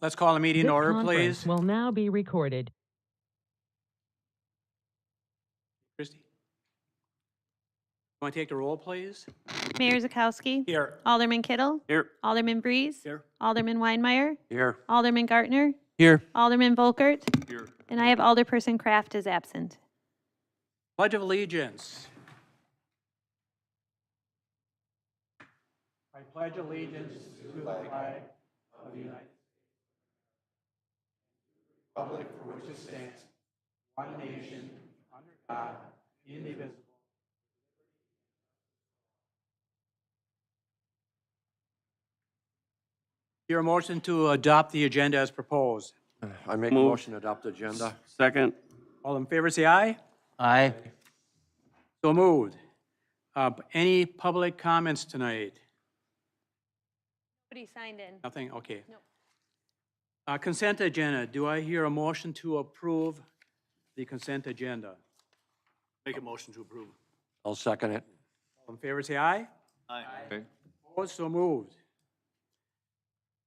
Let's call the meeting to order, Conference please. will now be recorded. Christie? Want to take the roll, please? Mayor Zakowski. Here. Alderman Kittle. Here. Alderman Breeze. Here. Alderman Weinmeier. Here. Alderman Gartner. Here. Alderman Volkert. Here. And I have Alderperson Kraft is absent. Pledge of Allegiance. I pledge allegiance to the flag of the United States, republic for which it stands, one nation, under God, indivisible. Your motion to adopt the agenda as proposed. I make a motion to adopt the agenda. Second. All in favor, say aye. Aye. So moved. Any public comments tonight? Nobody signed in. Nothing? Okay. No. Consent agenda. Do I hear a motion to approve the consent agenda? Make a motion to approve. I'll second it. All in favor, say aye. Aye. Opposed? So moved.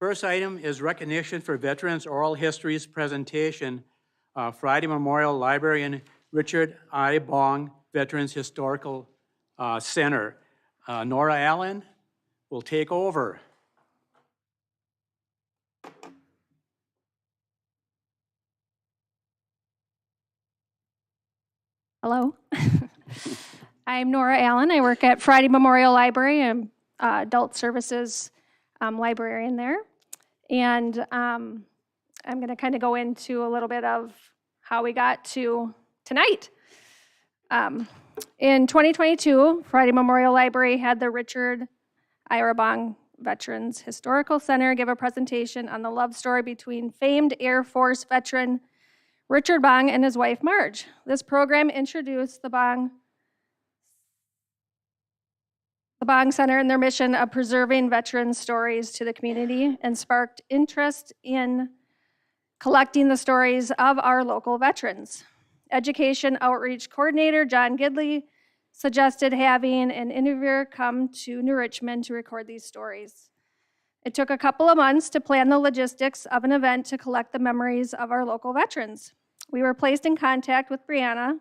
First item is recognition for Veterans Oral Histories presentation, Friday Memorial Library and Richard I. Bong Veterans Historical Center. Nora Allen will take over. Hello. I'm Nora Allen. I work at Friday Memorial Library. I'm adult services librarian there. And I'm going to kind of go into a little bit of how we got to tonight. In 2022, Friday Memorial Library had the Richard Ira Bong Veterans Historical Center give a presentation on the love story between famed Air Force veteran Richard Bong and his wife Marge. This program introduced the Bong Center and their mission of preserving veteran stories to the community and sparked interest in collecting the stories of our local veterans. Education Outreach Coordinator John Gidley suggested having an interviewer come to New Richmond to record these stories. It took a couple of months to plan the logistics of an event to collect the memories of our local veterans. We were placed in contact with Brianna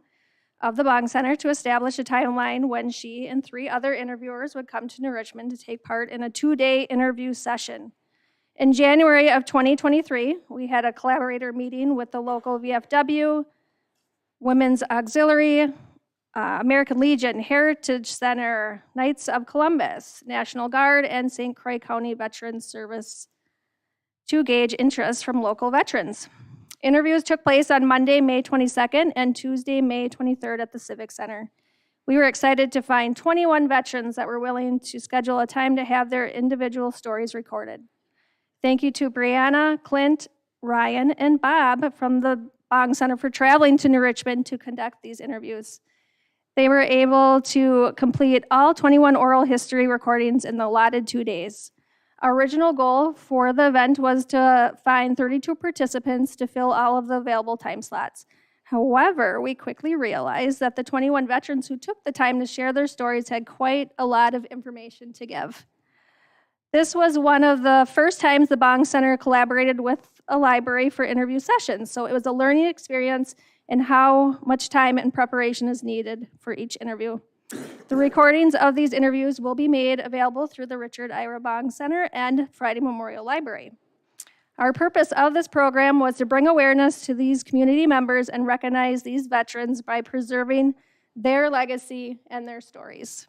of the Bong Center to establish a timeline when she and 3 other interviewers would come to New Richmond to take part in a 2-day interview session. In January of 2023, we had a collaborator meeting with the local VFW, Women's Auxiliary, American Legion, Heritage Center, Knights of Columbus, National Guard, and St. Croix County Veterans Service to gauge interest from local veterans. Interviews took place on Monday, May 22nd and Tuesday, May 23rd at the Civic Center. We were excited to find 21 veterans that were willing to schedule a time to have their individual stories recorded. Thank you to Brianna, Clint, Ryan, and Bob from the Bong Center for traveling to New Richmond to conduct these interviews. They were able to complete all 21 oral history recordings in the allotted 2 days. Our original goal for the event was to find 32 participants to fill all of the available time slots. However, we quickly realized that the 21 veterans who took the time to share their stories had quite a lot of information to give. This was one of the first times the Bong Center collaborated with a library for interview sessions, so it was a learning experience in how much time and preparation is needed for each interview. The recordings of these interviews will be made available through the Richard Ira Bong Center and Friday Memorial Library. Our purpose of this program was to bring awareness to these community members and recognize these veterans by preserving their legacy and their stories.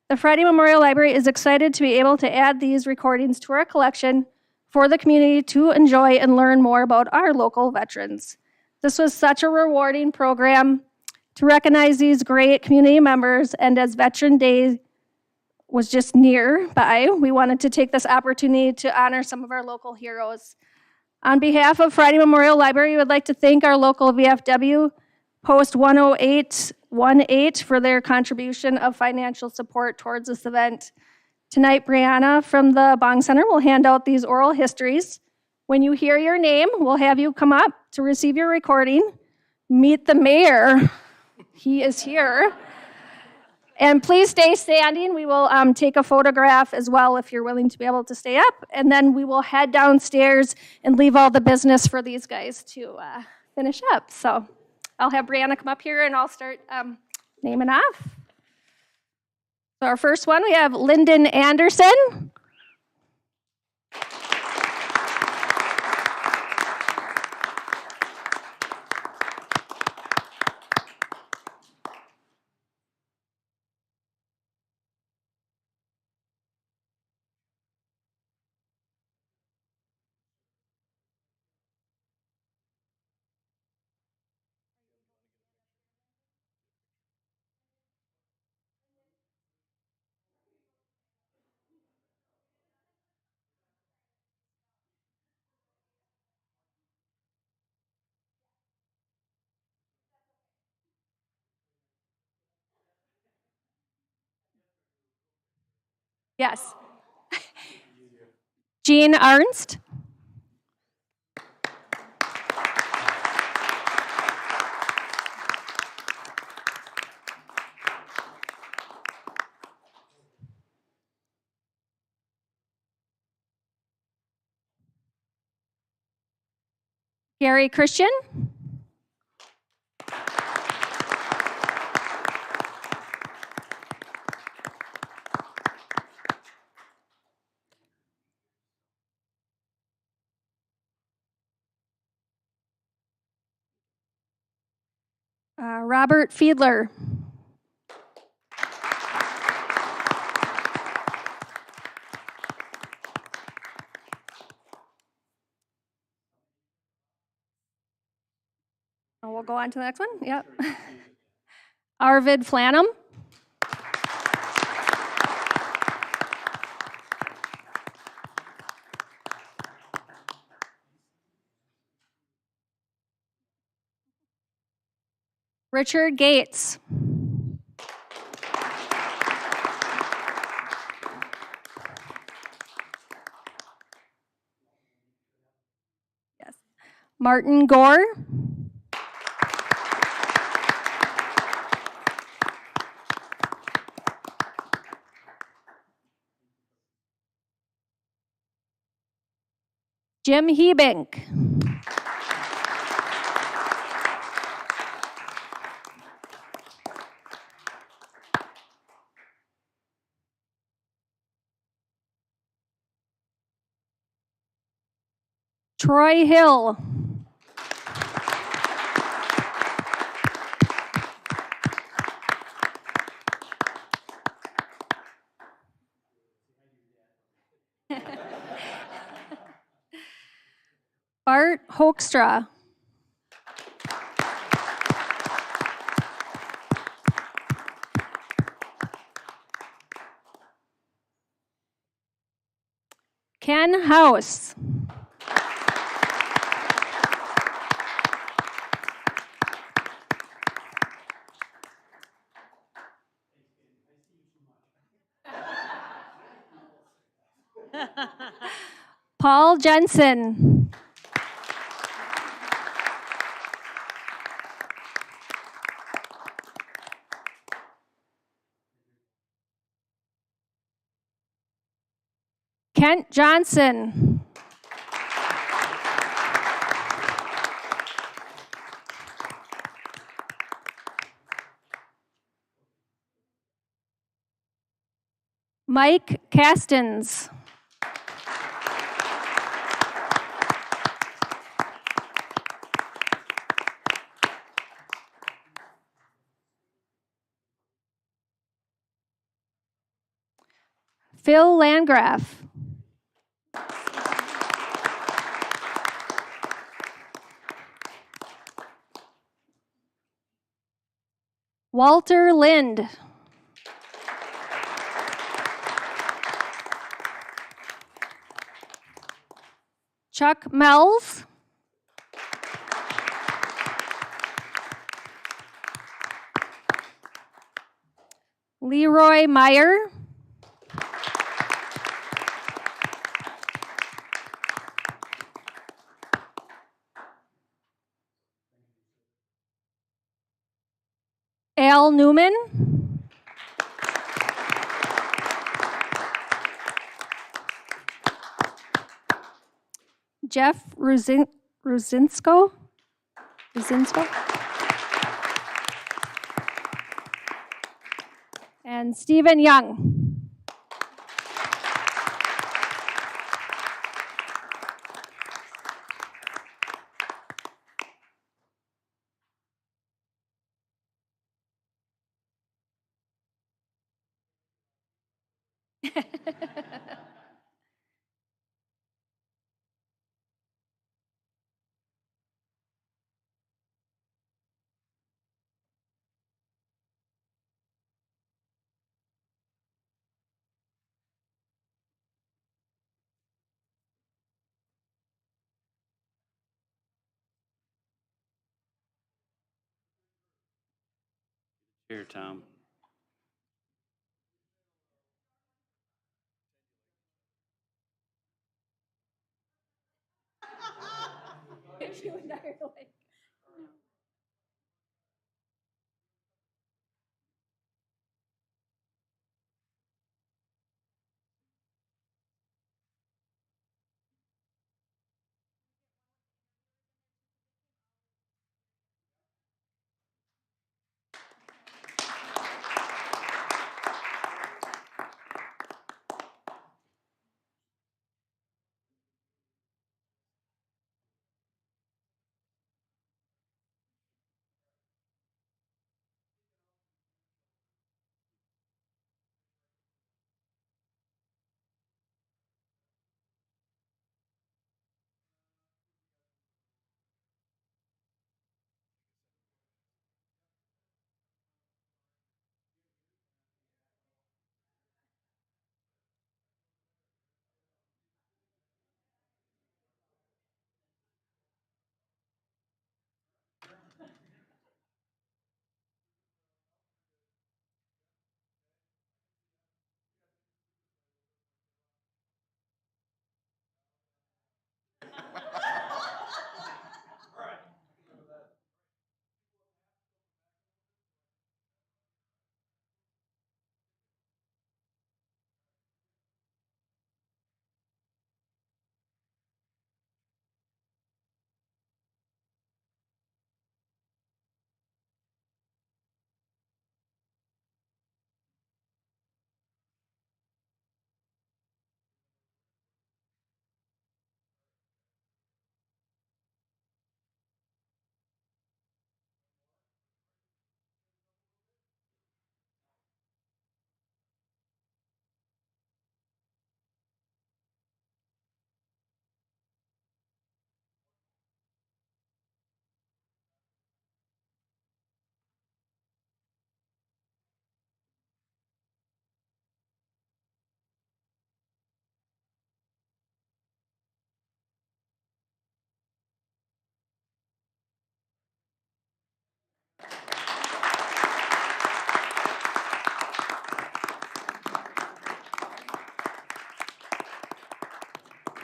The Friday Memorial Library is excited to be able to add these recordings to our collection for the community to enjoy and learn more about our local veterans. This was such a rewarding program to recognize these great community members, and as Veteran Day was just nearby, we wanted to take this opportunity to honor some of our local heroes. On behalf of Friday Memorial Library, we would like to thank our local VFW, Post 10818, for their contribution of financial support towards this event. Tonight, Brianna from the Bong Center will hand out these oral histories. When you hear your name, we'll have you come up to receive your recording. Meet the mayor. He is here. And please stay standing. We will take a photograph as well if you're willing to be able to stay up. And then we will head downstairs and leave all the business for these guys to finish up. So I'll have Brianna come up here and I'll start naming off. So our first one, we have Lyndon Anderson. Yes. Jean Ernst. Gary Christian. Robert Fiedler. And we'll go on to the next one. Yep. Arvid Flannum. Richard Gates. Yes. Martin Gore. Jim Hebink. Troy Hill. Bart Hoekstra. Ken House. Paul Jensen. Kent Johnson. Mike Castens. Phil Landgraf. Walter Lind. Chuck Mells. Leroy Meyer. Al Newman. Jeff Ruzinsko. And Stephen Young. Here, Tom.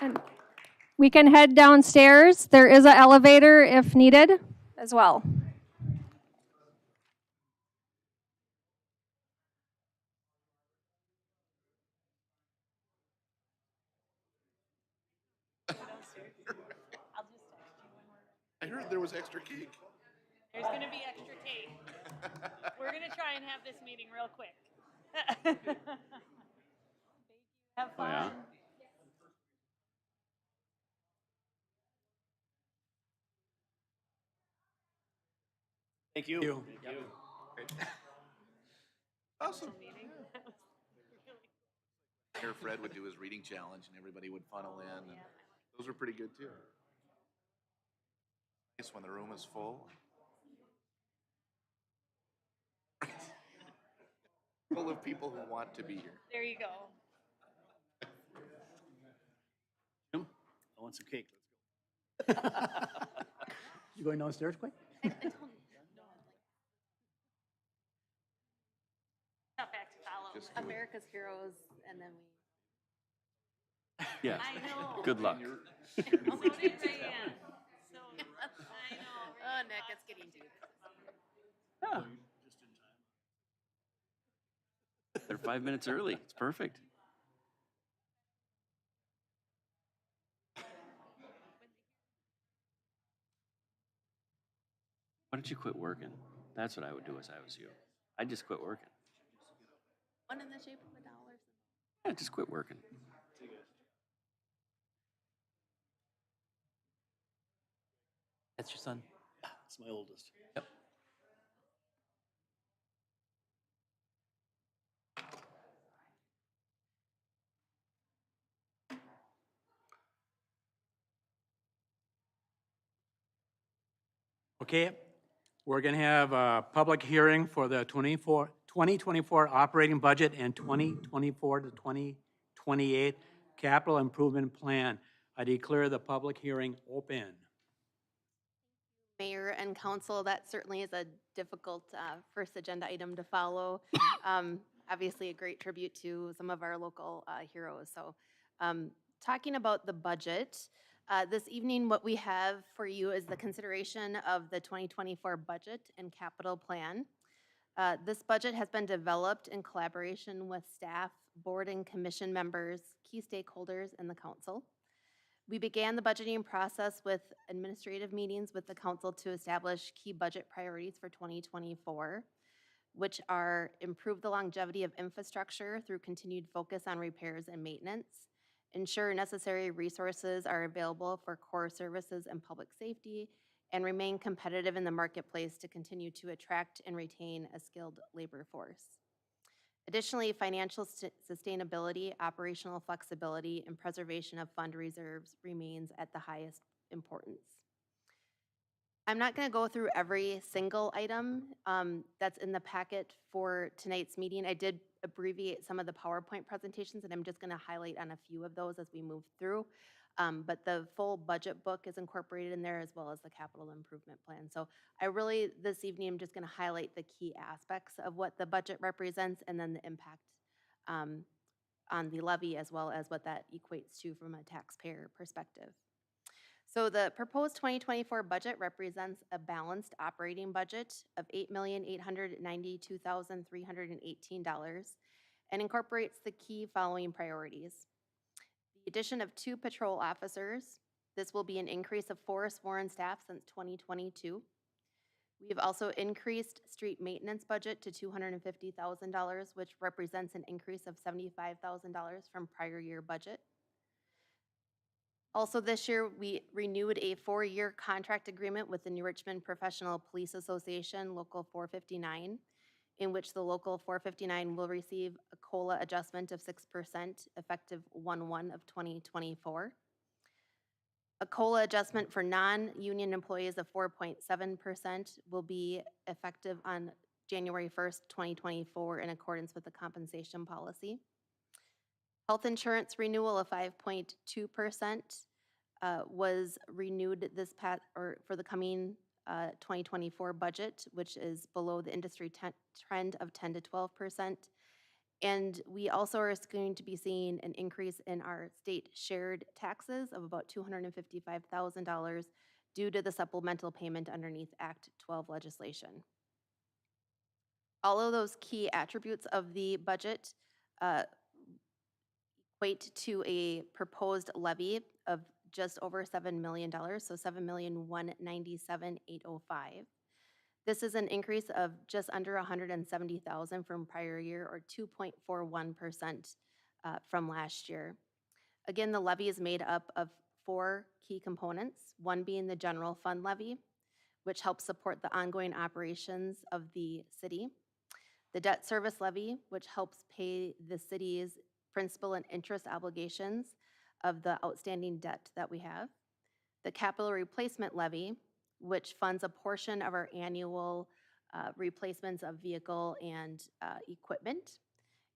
And we can head downstairs. There is an elevator if needed as well. I heard there was extra cake. There's going to be extra cake. We're going to try and have this meeting real quick. Have Oh, fun. yeah? Thank you. Awesome. Mayor Fred would do his reading challenge and everybody would funnel in. And those were pretty good too. Nice when the room is full. Full of people who want to be here. There you go. Jim, I want some cake. Let's go. You going downstairs quick? Tough act to follow. Just do it. America's Heroes, and then we. Yes. I know. Good luck. So did Diane. So, I know. Oh, Nick, it's getting deep. Yeah. They're 5 minutes early. It's perfect. don't you quit working? That's what I would do if I was you. I'd just quit working. One in the shape of a dollar. Yeah, just quit working. That's your son? It's my oldest. Yep. Okay, we're going to have a public hearing for the 2024 operating budget and 2024 to 2028 capital improvement plan. I declare the public hearing open. Mayor and council, that certainly is a difficult first agenda item to follow. Obviously, a great tribute to some of our local heroes. So talking about the budget, this evening what we have for you is the consideration of the 2024 budget and capital plan. This budget has been developed in collaboration with staff, board and commission members, key stakeholders, and the council. We began the budgeting process with administrative meetings with the council to establish key budget priorities for 2024, which are improve the longevity of infrastructure through continued focus on repairs and maintenance, ensure necessary resources are available for core services and public safety, and remain competitive in the marketplace to continue to attract and retain a skilled labor force. Additionally, financial sustainability, operational flexibility, and preservation of fund reserves remains at the highest importance. I'm not going to go through every single item that's in the packet for tonight's meeting. I did abbreviate some of the PowerPoint presentations, and I'm just going to highlight on a few of those as we move through. But the full budget book is incorporated in there, as well as the capital improvement plan. So I really, this evening, I'm just going to highlight the key aspects of what the budget represents, and then the impact on the levy, as well as what that equates to from a taxpayer perspective. So the proposed 2024 budget represents a balanced operating budget of $8,892,318 and incorporates the key following priorities. The addition of 2 patrol officers. This will be an increase of 4 sworn staff since 2022. We have also increased street maintenance budget to $250,000, which represents an increase of $75,000 from prior year budget. Also this year, we renewed a 4-year contract agreement with the New Richmond Professional Police Association, Local 459, in which the Local 459 will receive a COLA adjustment of 6% effective 1/1 of 2024. A COLA adjustment for non-union employees of 4.7% will be effective on January 1st, 2024 in accordance with the compensation policy. Health insurance renewal of 5.2% was renewed this past, or for the coming 2024 budget, which is below the industry trend of 10 to 12%. And we also are going to be seeing an increase in our state shared taxes of about $255,000 due to the supplemental payment underneath Act 12 legislation. All of those key attributes of the budget equate to a proposed levy of just over $7 million, so $7,197,805. This is an increase of just under $170,000 from prior year, or 2.41% from last year. Again, the levy is made up of 4 key components, one being the general fund levy, which helps support the ongoing operations of the city. The debt service levy, which helps pay the city's principal and interest obligations of the outstanding debt that we have. The capital replacement levy, which funds a portion of our annual replacements of vehicle and equipment.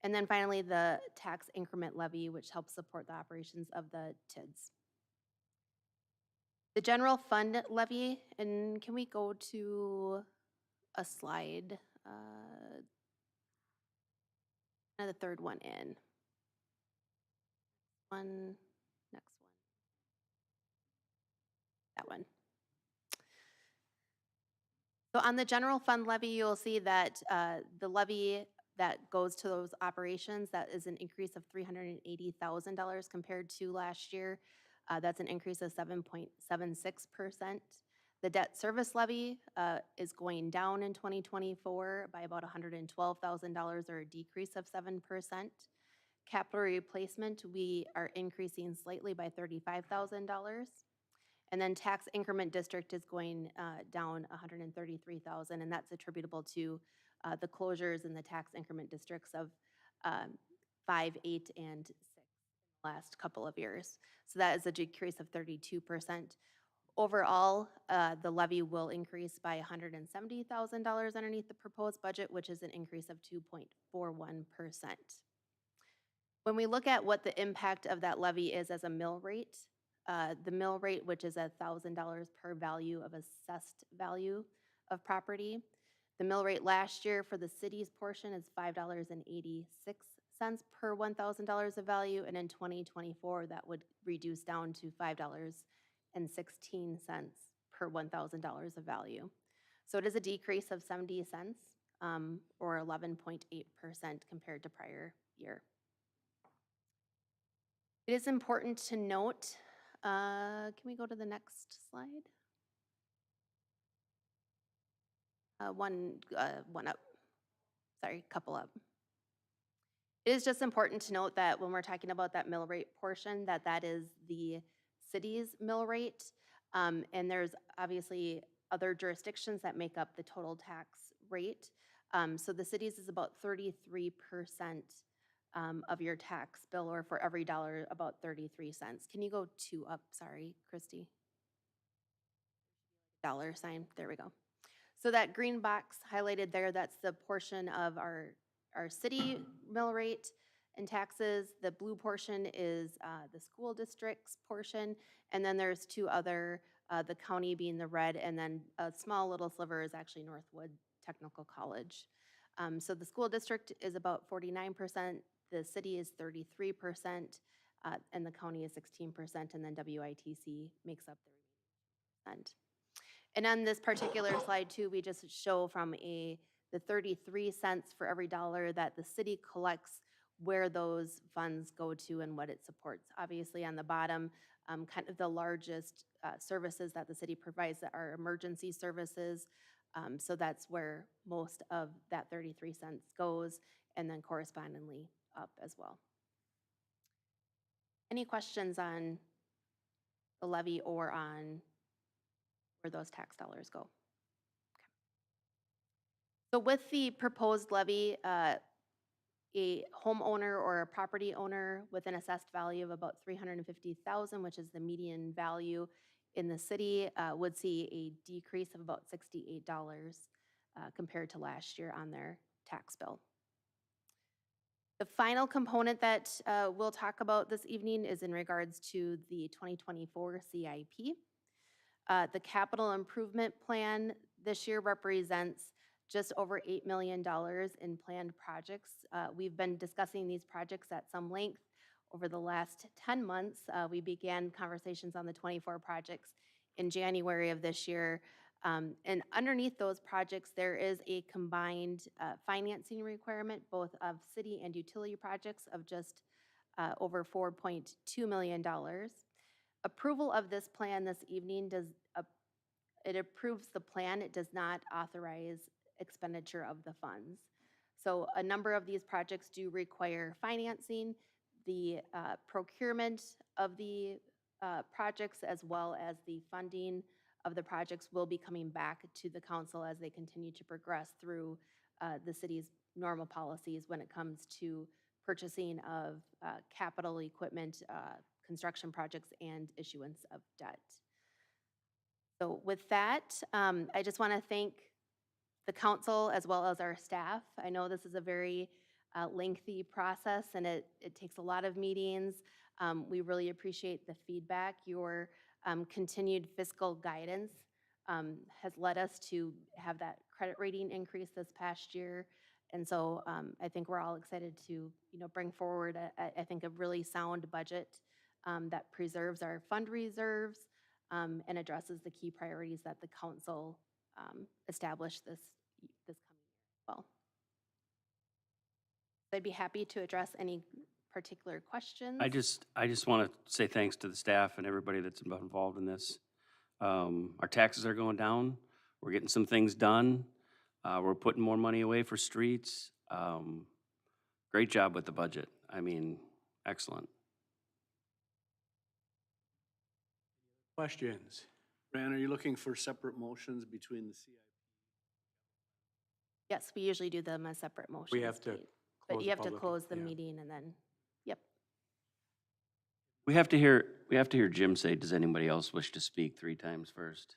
And then finally, the tax increment levy, which helps support the operations of the TIDs. The general fund levy, and can we go to a slide? The third one in. Next one. That one. So on the general fund levy, you'll see that the levy that goes to those operations, that is an increase of $380,000 compared to last year. That's an increase of 7.76%. The debt service levy is going down in 2024 by about $112,000, or a decrease of 7%. Capital replacement, we are increasing slightly by $35,000. And then tax increment district is going down $133,000, and that's attributable to the closures in the tax increment districts of 5, 8, and 6 last couple of years. So that is a decrease of 32%. Overall, the levy will increase by $170,000 underneath the proposed budget, which is an increase of 2.41%. When we look at what the impact of that levy is as a mill rate, the mill rate, which is $1,000 per value of assessed value of property, the mill rate last year for the city's portion is $5.86 per $1,000 of value, and in 2024, that would reduce down to $5.16 per $1,000 of value. So it is a decrease of 70 cents, or 11.8% compared to prior year. It is important to note, can we go to the next slide? One up, sorry, couple up. It is just important to note that when we're talking about that mill rate portion, that is the city's mill rate. And there's obviously other jurisdictions that make up the total tax rate. So the city's is about 33% of your tax bill, or for every dollar, about 33 cents. Can you go 2 up? Sorry, Christy. Dollar sign, there we go. So that green box highlighted there, that's the portion of our city mill rate and taxes. The blue portion is the school district's portion, and then there's 2 other, the county being the red, and then a small little sliver is actually Northwood Technical College. So the school district is about 49%, the city is 33%, and the county is 16%, and then WITC makes up the remaining 10%. And on this particular slide too, we just show from the 33 cents for every dollar that the city collects, where those funds go to and what it supports. Obviously on the bottom, kind of the largest services that the city provides that are emergency services. So that's where most of that 33 cents goes, and then correspondingly up as well. Any questions on the levy or on where those tax dollars go? Okay. So with the proposed levy, a homeowner or a property owner with an assessed value of about $350,000, which is the median value in the city, would see a decrease of about $68 compared to last year on their tax bill. The final component that we'll talk about this evening is in regards to the 2024 CIP. The capital improvement plan this year represents just over $8 million in planned projects. We've been discussing these projects at some length over the last 10 months. We began conversations on the 24 projects in January of this year. And underneath those projects, there is a combined financing requirement, both of city and utility projects, of just over $4.2 million. Approval of this plan this evening it approves the plan. It does not authorize expenditure of the funds. So a number of these projects do require financing. The procurement of the projects, as well as the funding of the projects, will be coming back to the council as they continue to progress through the city's normal policies when it comes to purchasing of capital equipment, construction projects, and issuance of debt. So with that, I just want to thank the council as well as our staff. I know this is a very lengthy process, and it takes a lot of meetings. We really appreciate the feedback. Your continued fiscal guidance has led us to have that credit rating increase this past year. And so I think we're all excited to bring forward, I think, a really sound budget that preserves our fund reserves and addresses the key priorities that the council established this coming year as well. I'd be happy to address any particular questions. I just want to say thanks to the staff and everybody that's been involved in this. Our taxes are going down. We're getting some things done. We're putting more money away for streets. Great job with the budget. I mean, excellent. Questions? Fran, are you looking for separate motions between the CIP? Yes, we usually do them as separate motions. We have to But close you the have to public- close the yeah. meeting and then, yep. We have to hear Jim say, does anybody else wish to speak 3 times first?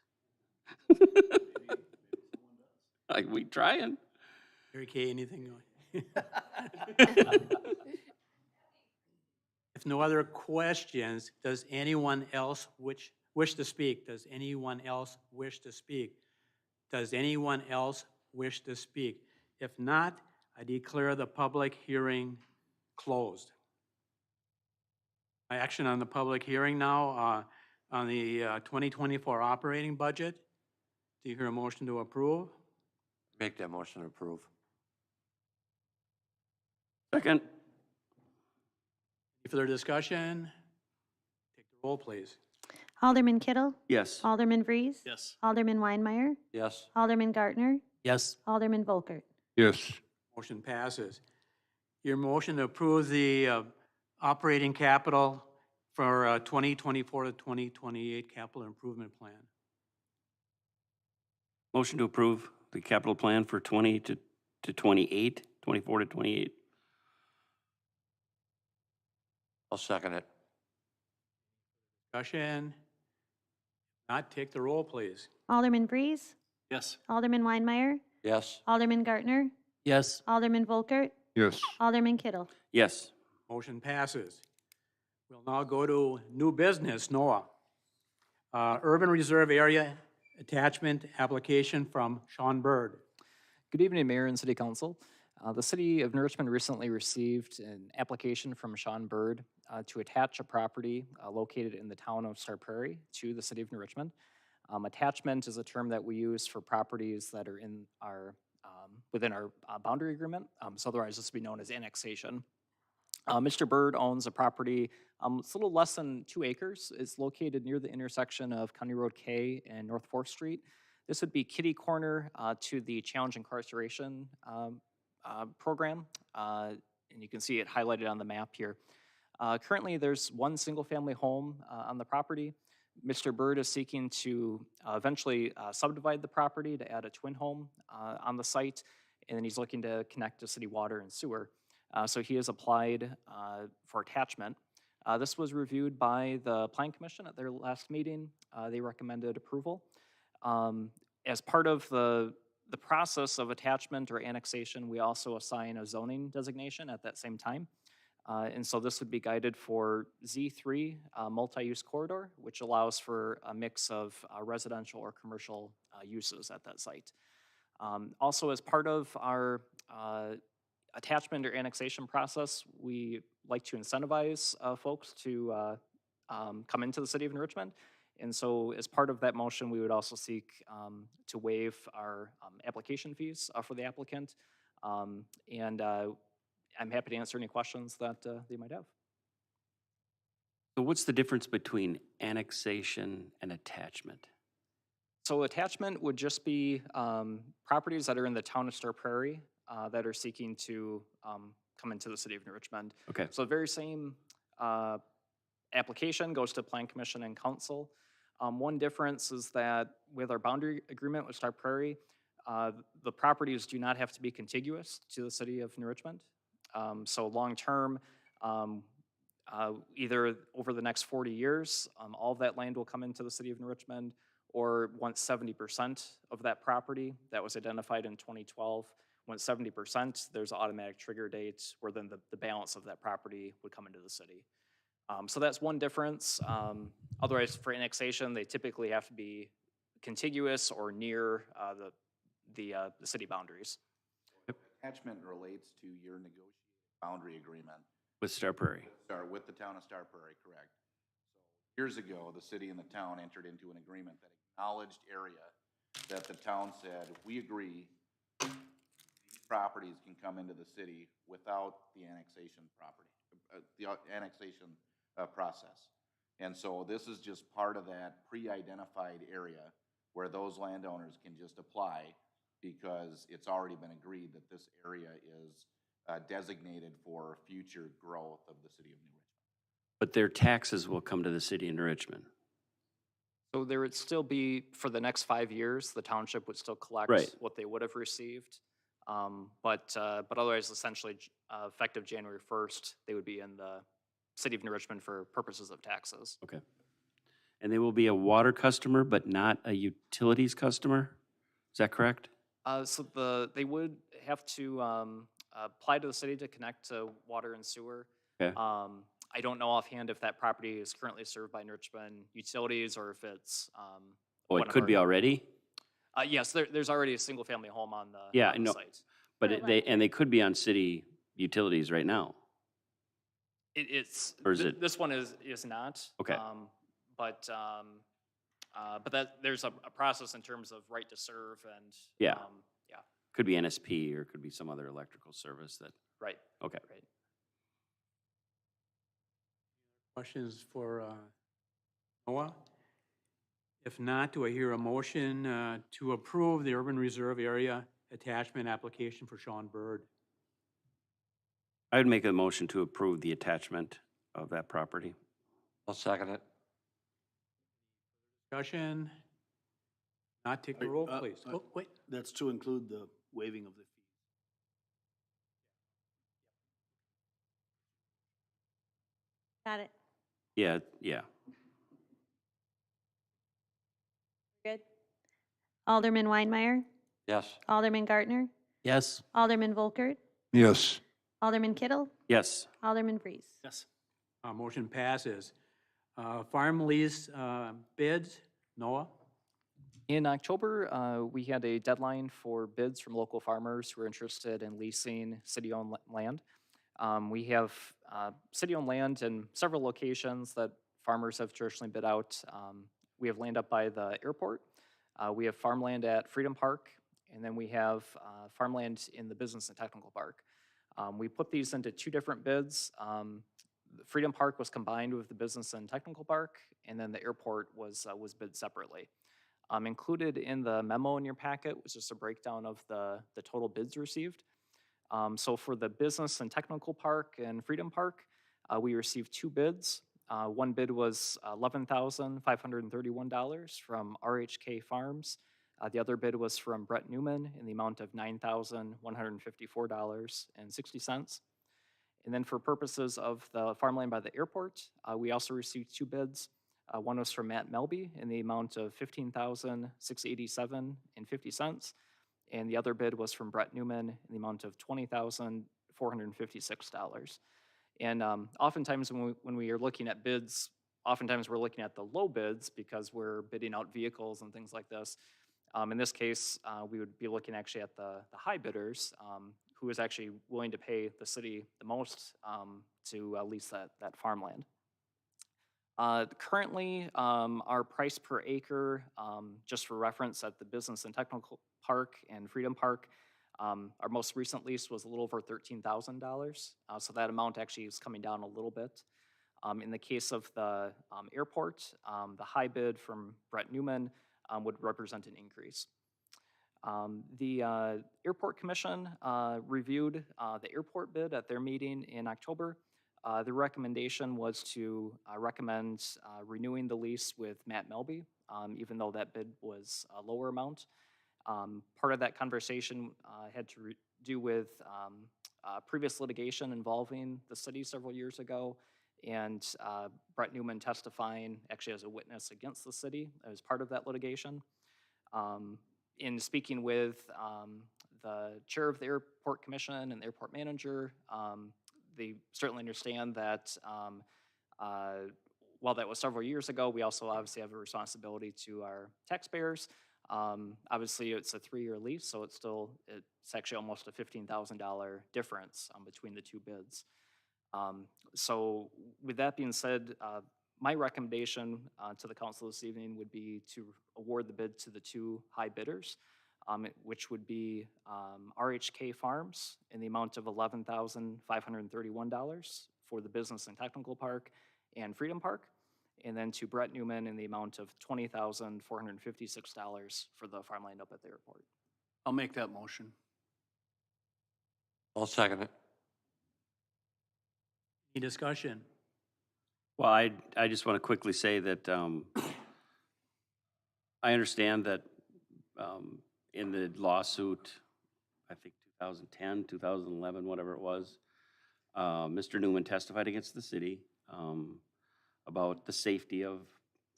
Like, we trying. Mary Kay, anything? If no other questions, does anyone else wish to speak? Does anyone else wish to speak? Does anyone else wish to speak? If not, I declare the public hearing closed. Action on the public hearing now on the 2024 operating budget. Do you hear a motion to approve? Make that motion to approve. Second. Any further discussion? Take the roll, please. Alderman Kittle, Yes. Alderman Vries. Yes. Alderman Weinmeier, Yes. Alderman Gartner, Yes. Alderman Volkert. Yes. Motion passes. Your motion to approve the operating capital for 2024 to 2028 capital improvement plan. Motion to approve the capital plan for 20 to 28, 24 to 28. I'll second it. Discussion? Not, take the roll, please. Alderman Vries, Yes. Alderman Weinmeier, Yes. Alderman Gartner, Yes. Alderman Volkert, Yes. Alderman Kittle. Yes. Motion passes. We'll now go to new business, Noah. Urban Reserve Area Attachment Application from Sean Bird. Good evening, Mayor and City Council. The City of New Richmond recently received an application from Sean Bird to attach a property located in the town of Star Prairie to the City of New Richmond. Attachment is a term that we use for properties that are in our within our boundary agreement. So otherwise, this would be known as annexation. Mr. Bird owns a property, it's a little less than 2 acres. It's located near the intersection of County Road K and North 4th Street. This would be kitty corner to the challenge incarceration program, and you can see it highlighted on the map here. Currently, there's 1 single-family home on the property. Mr. Bird is seeking to eventually subdivide the property to add a twin home on the site, and then he's looking to connect to city water and sewer. So he has applied for attachment. This was reviewed by the Plan Commission at their last meeting. They recommended approval. As part of the process of attachment or annexation, we also assign a zoning designation at that same time. And so this would be guided for Z3 multi-use corridor, which allows for a mix of residential or commercial uses at that site. Also, as part of our attachment or annexation process, we like to incentivize folks to come into the City of New Richmond. And so as part of that motion, we would also seek to waive our application fees for the applicant. And I'm happy to answer any questions that they might have. So what's the difference between annexation and attachment? So attachment would just be properties that are in the town of Star Prairie that are seeking to come into the City of New Richmond. Okay. So the very same application goes to Plan Commission and Council. One difference is that with our boundary agreement with Star Prairie, the properties do not have to be contiguous to the City of New Richmond. So long-term, either over the next 40 years, all of that land will come into the City of New Richmond, or once 70% of that property that was identified in 2012, once 70%, there's an automatic trigger date where then the balance of that property would come into the city. So that's one difference. Otherwise, for annexation, they typically have to be contiguous or near the city boundaries. Attachment relates to your negotiated boundary agreement With Star Prairie. with the town of Star Prairie, correct? So years ago, the city and the town entered into an agreement that acknowledged area that the town said, we agree these properties can come into the city without the annexation property, the annexation process. And so this is just part of that pre-identified area where those landowners can just apply because it's already been agreed that this area is designated for future growth of the city of New Richmond. But their taxes will come to the city of New Richmond. So there would still be, for the next 5 years, the township would still collect Right. what they would have received. But otherwise, essentially, effective January 1st, they would be in the city of New Richmond for purposes of taxes. Okay. And they will be a water customer, but not a utilities customer? Is that correct? So they would have to apply to the city to connect to water and sewer. Okay. I don't know offhand if that property is currently served by New Richmond Utilities or if it's. Oh, one it of could be our- already? Yes, there's already a single-family home on the Yeah, on I the know. site. But For they could be on city utilities right now. It's Or is it- this one is not. Okay. But that there's a process in terms of right to serve and. Yeah. Yeah. Could be NSP or could be some other electrical service that, Right. okay. Right. Questions for Noah? If not, do I hear a motion to approve the urban reserve area attachment application for Sean Bird? I would make a motion to approve the attachment of that property. I'll second it. Discussion? Not take the roll, please. Oh, wait. That's to include the waiving of the fee. Got it. Yeah, yeah. Good. Alderman Weinmeier, Yes. Alderman Gartner, Yes. Alderman Volkert, Yes. Alderman Kittle, Yes. Alderman Freeze. Yes. Motion passes. Farm lease bids, Noah? In October, we had a deadline for bids from local farmers who are interested in leasing city-owned land. We have city-owned land in several locations that farmers have traditionally bid out. We have land up by the airport. We have farmland at Freedom Park, and then we have farmland in the Business and Technical Park. We put these into two different bids. Freedom Park was combined with the Business and Technical Park, and then the airport was bid separately. Included in the memo in your packet was just a breakdown of the total bids received. So for the Business and Technical Park and Freedom Park, we received two bids. One bid was $11,531 from RHK Farms. The other bid was from Brett Newman in the amount of $9,154.60. And then for purposes of the farmland by the airport, we also received two bids. One was from Matt Melby in the amount of $15,687.50. And the other bid was from Brett Newman in the amount of $20,456. And oftentimes when we are looking at bids, oftentimes we're looking at the low bids because we're bidding out vehicles and things like this. In this case, we would be looking actually at the high bidders, who is actually willing to pay the city the most to lease that farmland. Currently, our price per acre, just for reference, at the Business and Technical Park and Freedom Park, our most recent lease was a little over $13,000. So that amount actually is coming down a little bit. In the case of the airport, the high bid from Brett Newman would represent an increase. The Airport Commission reviewed the airport bid at their meeting in October. The recommendation was to recommend renewing the lease with Matt Melby, even though that bid was a lower amount. Part of that conversation had to do with previous litigation involving the city several years ago, and Brett Newman testifying actually as a witness against the city as part of that litigation. In speaking with the chair of the Airport Commission and the airport manager, they certainly understand that while that was several years ago, we also obviously have a responsibility to our taxpayers. Obviously, it's a 3-year lease, so it's actually almost a $15,000 difference between the two bids. So with that being said, my recommendation to the council this evening would be to award the bid to the two high bidders, which would be RHK Farms in the amount of $11,531 for the Business and Technical Park and Freedom Park, and then to Brett Newman in the amount of $20,456 for the farmland up at the airport. I'll make that motion. I'll second it. Any discussion? Well, I just want to quickly say that I understand that in the lawsuit, I think 2010, 2011, whatever it was, Mr. Newman testified against the city about the safety of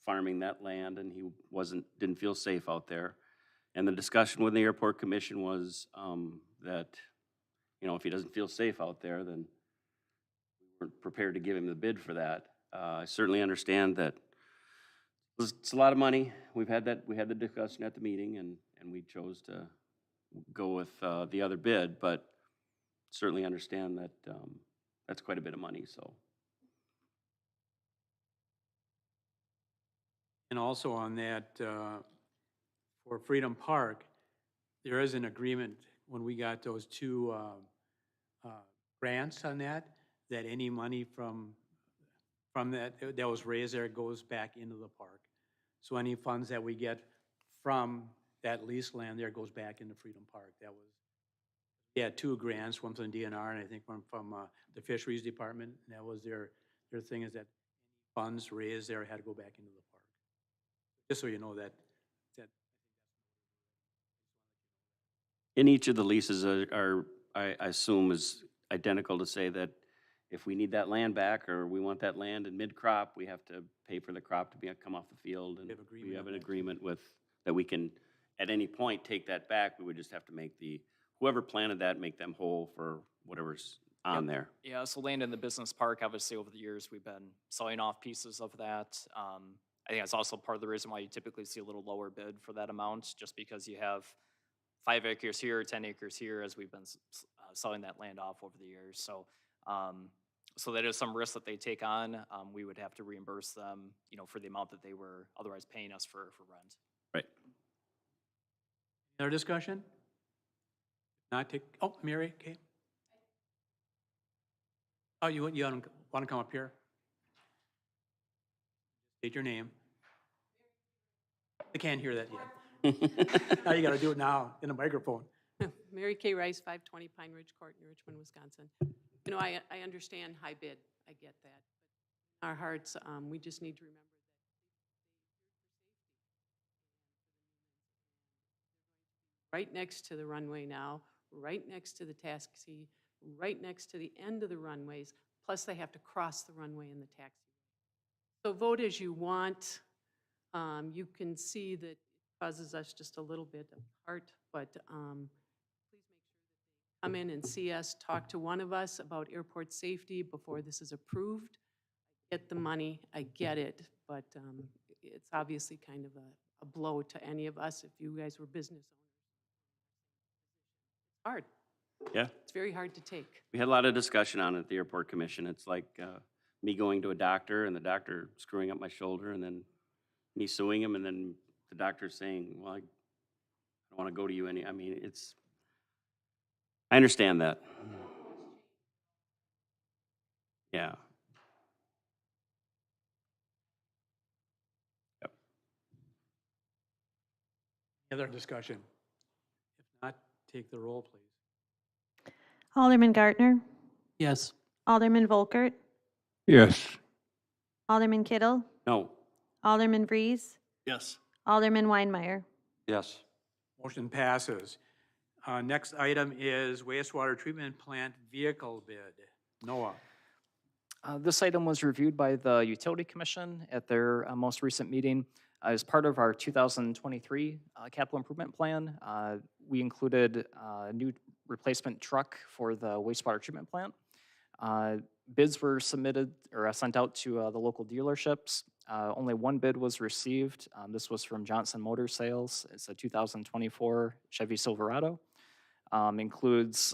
farming that land, and he didn't feel safe out there. And the discussion with the airport commission was that, you know, if he doesn't feel safe out there, then we weren't prepared to give him the bid for that. I certainly understand that it's a lot of money. We had the discussion at the meeting, and we chose to go with the other bid, but certainly understand that that's quite a bit of money, so. And also on that, for Freedom Park, there is an agreement when we got those two grants on that any money from that was raised there goes back into the park. So any funds that we get from that leased land there goes back into Freedom Park. They had two grants, one from the DNR and I think one from the Fisheries Department. And that was their thing is that funds raised there had to go back into the park. Just so you know that. In each of the leases are I assume is identical to say that if we need that land back or we want that land in mid-crop, we have to pay for the crop to come off the field. And we have an agreement with, that we can, at any point, take that back. We would just have to make whoever planted that, make them whole for whatever's on there. Yeah, so land in the business park, obviously over the years, we've been selling off pieces of that. I think that's also part of the reason why you typically see a little lower bid for that amount, just because you have 5 acres here, 10 acres here, as we've been selling that land off over the years. So, so that is some risk that they take on. We would have to reimburse them, you know, for the amount that they were otherwise paying us for rent. Right. Other discussion? Not take, oh, Mary, okay. Oh, you want to come up here? State your name. I can't hear that yet. Now you got to do it now in a microphone. Mary Kay Rice, 520 Pine Ridge Court in Richmond, Wisconsin. You know, I understand high bid. I get that. But in our hearts, we just need to remember that right next to the runway now, right next to the taxi, right next to the end of the runways, plus they have to cross the runway in the taxi. So vote as you want. You can see that it causes us just a little bit of heart, but please make sure that they come in and see us, talk to one of us about airport safety before this is approved. Get the money, I get it, but it's obviously kind of a blow to any of us if you guys were business owners. It's hard. Yeah. It's very hard to take. We had a lot of discussion on it at the airport commission. It's like me going to a doctor and the doctor screwing up my shoulder and then me suing him and then the doctor saying, well, I don't want to go to you I mean, I understand that. Yeah. Yep. Any other discussion? If not, take the roll, please. Alderman Gartner, Yes. Alderman Volkert, Yes. Alderman Kittle, No. Alderman Vries, Yes. Alderman Weinmeier. Yes. Motion passes. Next item is wastewater treatment plant vehicle bid. Noah. This item was reviewed by the Utility Commission at their most recent meeting. As part of our 2023 capital improvement plan, we included a new replacement truck for the wastewater treatment plant. Bids were submitted or sent out to the local dealerships. Only one bid was received. This was from Johnson Motor Sales. It's a 2024 Chevy Silverado. Includes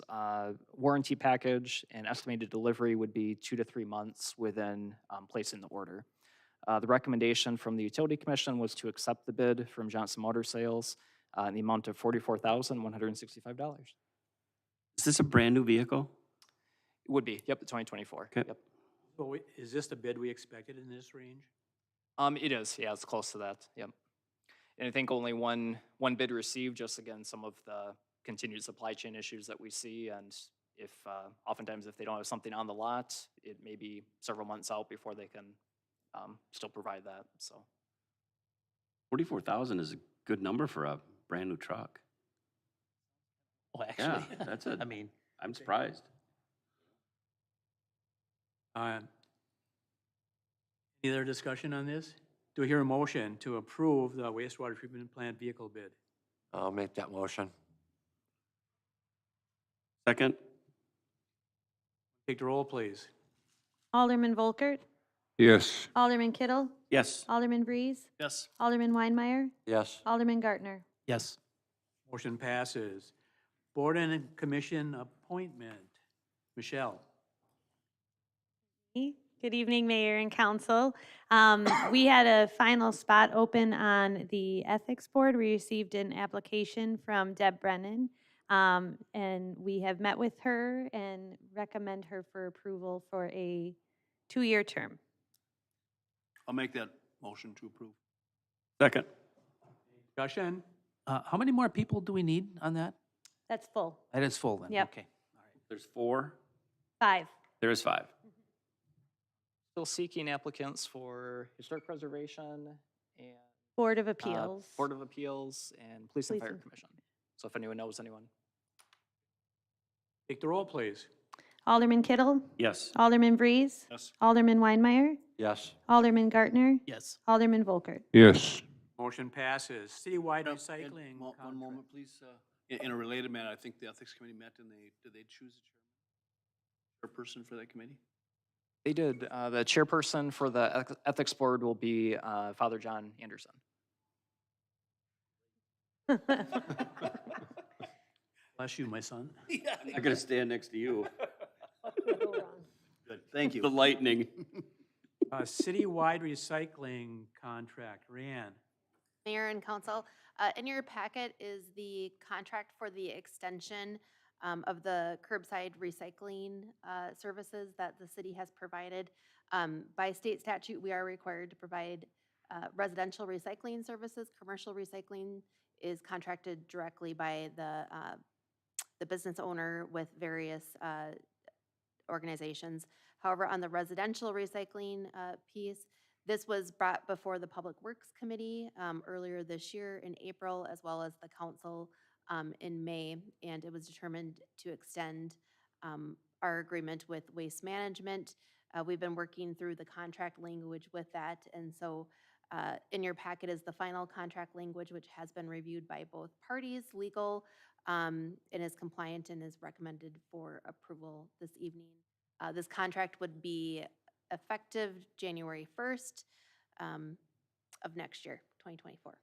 warranty package, and estimated delivery would be 2 to 3 months within placing the order. The recommendation from the Utility Commission was to accept the bid from Johnson Motor Sales in the amount of $44,165. Is this a brand new vehicle? It would be, yep, the 2024. Okay. Yep. So is this the bid we expected in this range? It is, yeah, it's close to that, yep. And I think only one bid received, just again, some of the continued supply chain issues that we see, and if, oftentimes if they don't have something on the lot, it may be several months out before they can, still provide that, so. 44,000 is a good number for a brand-new truck. Well, Yeah, actually, that's a, I mean, I'm surprised. Any other discussion on this? Do I hear a motion to approve the wastewater treatment plant vehicle bid? I'll make that motion. Second? Take the roll, please. Alderman Volkert, Yes. Alderman Kittle, Yes. Alderman Vries, yes. Alderman Weinmeier, Yes. Alderman Gartner. Yes. Motion passes. Board and commission appointment. Michelle. Good evening, Mayor and Council. We had a final spot open on the Ethics Board. We received an application from Deb Brennan, and we have met with her and recommend her for approval for a 2-year term. I'll make that motion to approve. Second? Discussion? How many more people do we need on that? That's full. That is full then? Yep. Okay. All right. There's 4? 5. There is 5. Still seeking applicants for historic preservation and Board of Appeals. Board of Appeals and Police and Police Fire and- Commission. So if anyone knows anyone. Take the roll, please. Alderman Kittle, Yes. Alderman Vries, Yes. Alderman Weinmeier, Yes. Alderman Gartner, Yes. Alderman Volkert. Yes. Motion passes. Citywide And recycling. One contract. moment, please. In a related matter, I think the Ethics Committee met and did they choose a chairperson for that committee? They did. The chairperson for the Ethics Board will be Father John Anderson. Bless you, my son. Yeah. I'm not gonna stand next to you. Good, thank The you. lightning. Citywide recycling contract. Rand. Mayor and council, in your packet is the contract for the extension of the curbside recycling services that the city has provided. By state statute, we are required to provide residential recycling services. Commercial recycling is contracted directly by the business owner with various organizations. However, on the residential recycling piece, this was brought before the Public Works Committee earlier this year in April, as well as the council in May, and it was determined to extend our agreement with Waste Management. We've been working through the contract language with that, and so in your packet is the final contract language, which has been reviewed by both parties, legal, and is compliant and is recommended for approval this evening. This contract would be effective January 1st of next year, 2024.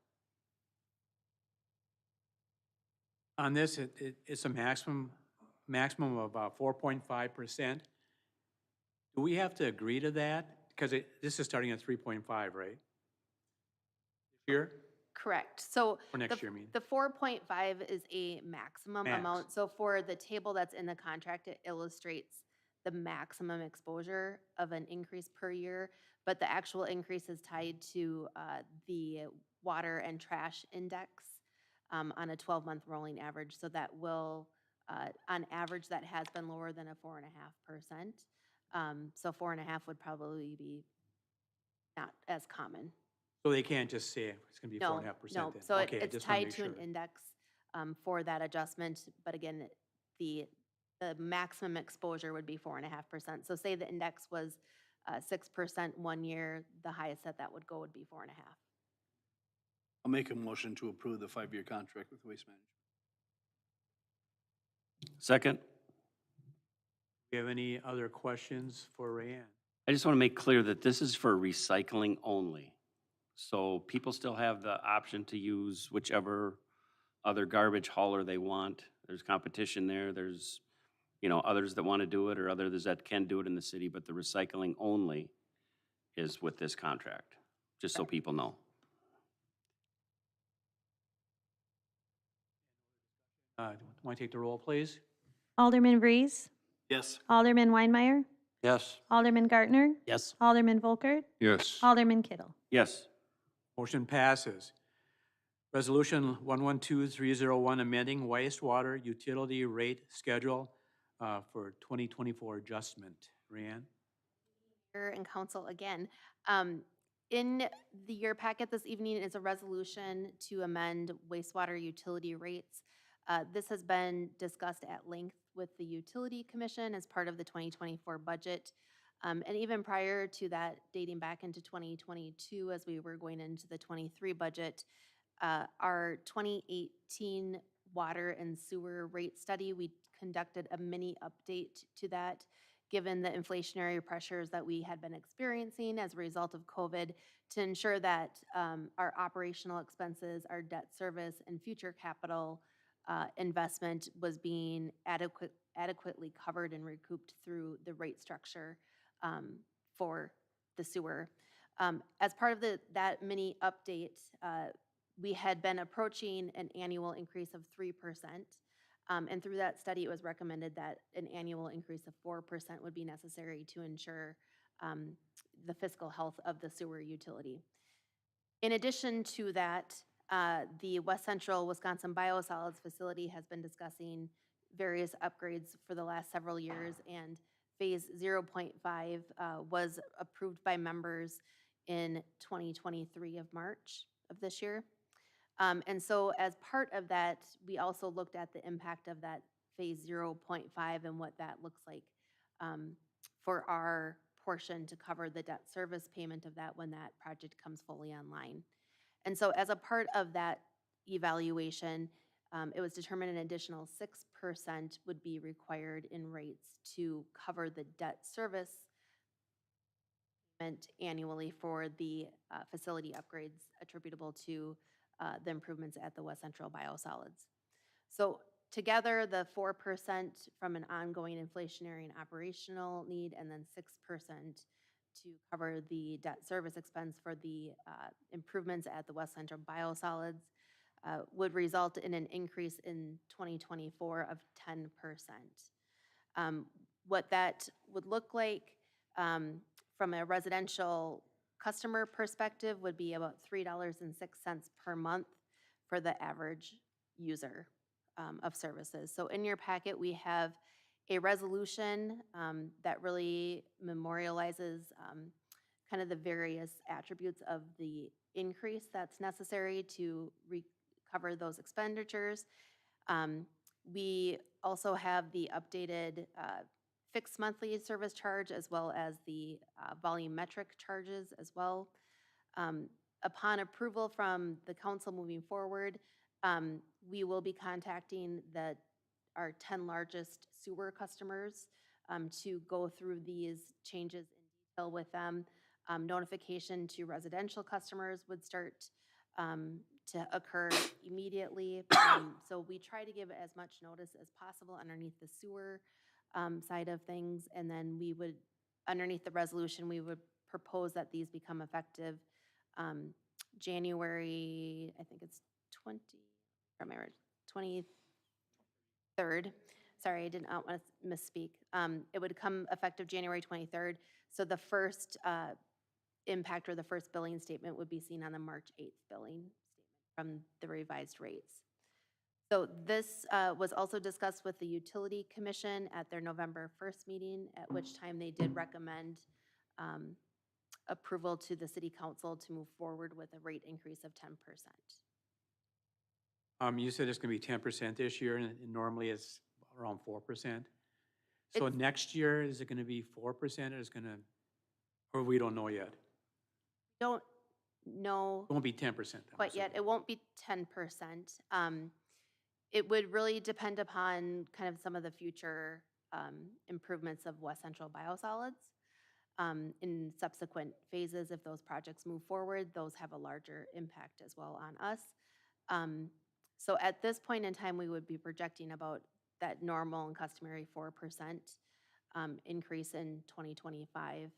On this, it's a maximum of 4.5%. Do we have to agree to that? Because this is starting at 3.5, right? This year? Correct. So Or next year, I mean. the 4.5 is a maximum Max. amount. So for the table that's in the contract, it illustrates the maximum exposure of an increase per year, but the actual increase is tied to the water and trash index on a 12-month rolling average. So that will, on average, that has been lower than a 4.5%. So 4.5 would probably be not as common. So they can't just say it's going to be No, 4.5% no. then? So Okay, I it's just wanna tied make to an sure. index for that adjustment. But again, the maximum exposure would be 4.5%. So say the index was 6% one year, the highest that would go would be 4.5. I'll make a motion to approve the 5-year contract with Waste Management. Second? Do you have any other questions for Rayanne? I just want to make clear that this is for recycling only. So people still have the option to use whichever other garbage hauler they want. There's competition there. There's, others that want to do it or others that can do it in the city, but the recycling only is with this contract, just so people know. Want to take the roll, please? Alderman Vries, Yes. Alderman Weinmeier, Yes. Alderman Gartner, Yes. Alderman Volkert, Yes. Alderman Kittle. Yes. Motion passes. Resolution 112301, amending wastewater utility rate schedule for 2024 adjustment. Rand? Mayor and council again. In your packet this evening is a resolution to amend wastewater utility rates. This has been discussed at length with the Utility Commission as part of the 2024 budget. And even prior to that, dating back into 2022, as we were going into the 23 budget, our 2018 water and sewer rate study, we conducted a mini update to that, given the inflationary pressures that we had been experiencing as a result of COVID, to ensure that our operational expenses, our debt service, and future capital investment was being adequately covered and recouped through the rate structure for the sewer. As part of that mini update, we had been approaching an annual increase of 3%. And through that study, it was recommended that an annual increase of 4% would be necessary to ensure the fiscal health of the sewer utility. In addition to that, the West Central Wisconsin Biosolids facility has been discussing various upgrades for the last several years, and Phase 0.5 was approved by members in 2023 of March of this year. And so as part of that, we also looked at the impact of that Phase 0.5 and what that looks like for our portion to cover the debt service payment of that when that project comes fully online. And so as a part of that evaluation, it was determined an additional 6% would be required in rates to cover the debt service payment annually for the facility upgrades attributable to the improvements at the West Central Biosolids. So together, the 4% from an ongoing inflationary and operational need, and then 6% to cover the debt service expense for the improvements at the West Central Biosolids would result in an increase in 2024 of 10%. What that would look like from a residential customer perspective would be about $3.06 per month for the average user of services. So in your packet, we have a resolution that really memorializes kind of the various attributes of the increase that's necessary to recover those expenditures. We also have the updated fixed monthly service charge as well as the volumetric charges as well. Upon approval from the council moving forward, we will be contacting our 10 largest sewer customers to go through these changes in detail with them. Notification to residential customers would start to occur immediately. So we try to give as much notice as possible underneath the sewer side of things, and then we would, underneath the resolution, we would propose that these become effective January, I think it's 23rd. Sorry, I did not want to misspeak. It would come effective January 23rd. So the first impact or the first billing statement would be seen on the March 8th billing statement from the revised rates. So this was also discussed with the Utility Commission at their November 1st meeting, at which time they did recommend approval to the City Council to move forward with a rate increase of 10%. You said it's going to be 10% this year, and normally it's around 4%. So It's- next year, is it going to be 4%, or is it going to, or we don't know yet? Don't know It won't be 10%. I'm quite yet. assuming. It won't be 10%. It would really depend upon kind of some of the future improvements of West Central Biosolids. In subsequent phases, if those projects move forward, those have a larger impact as well on us. So at this point in time, we would be projecting about that normal and customary 4% increase in 2025.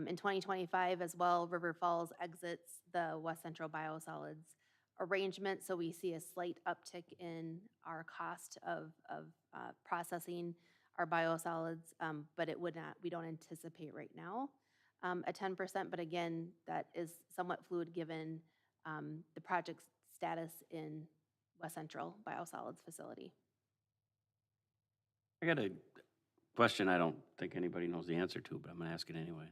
In 2025 as well, River Falls exits the West Central Biosolids arrangement, so we see a slight uptick in our cost of processing our biosolids, but it would not, we don't anticipate right now a 10%, but again, that is somewhat fluid given the project's status in West Central Biosolids facility. I got a question I don't think anybody knows the answer to, but I'm gonna ask it anyway.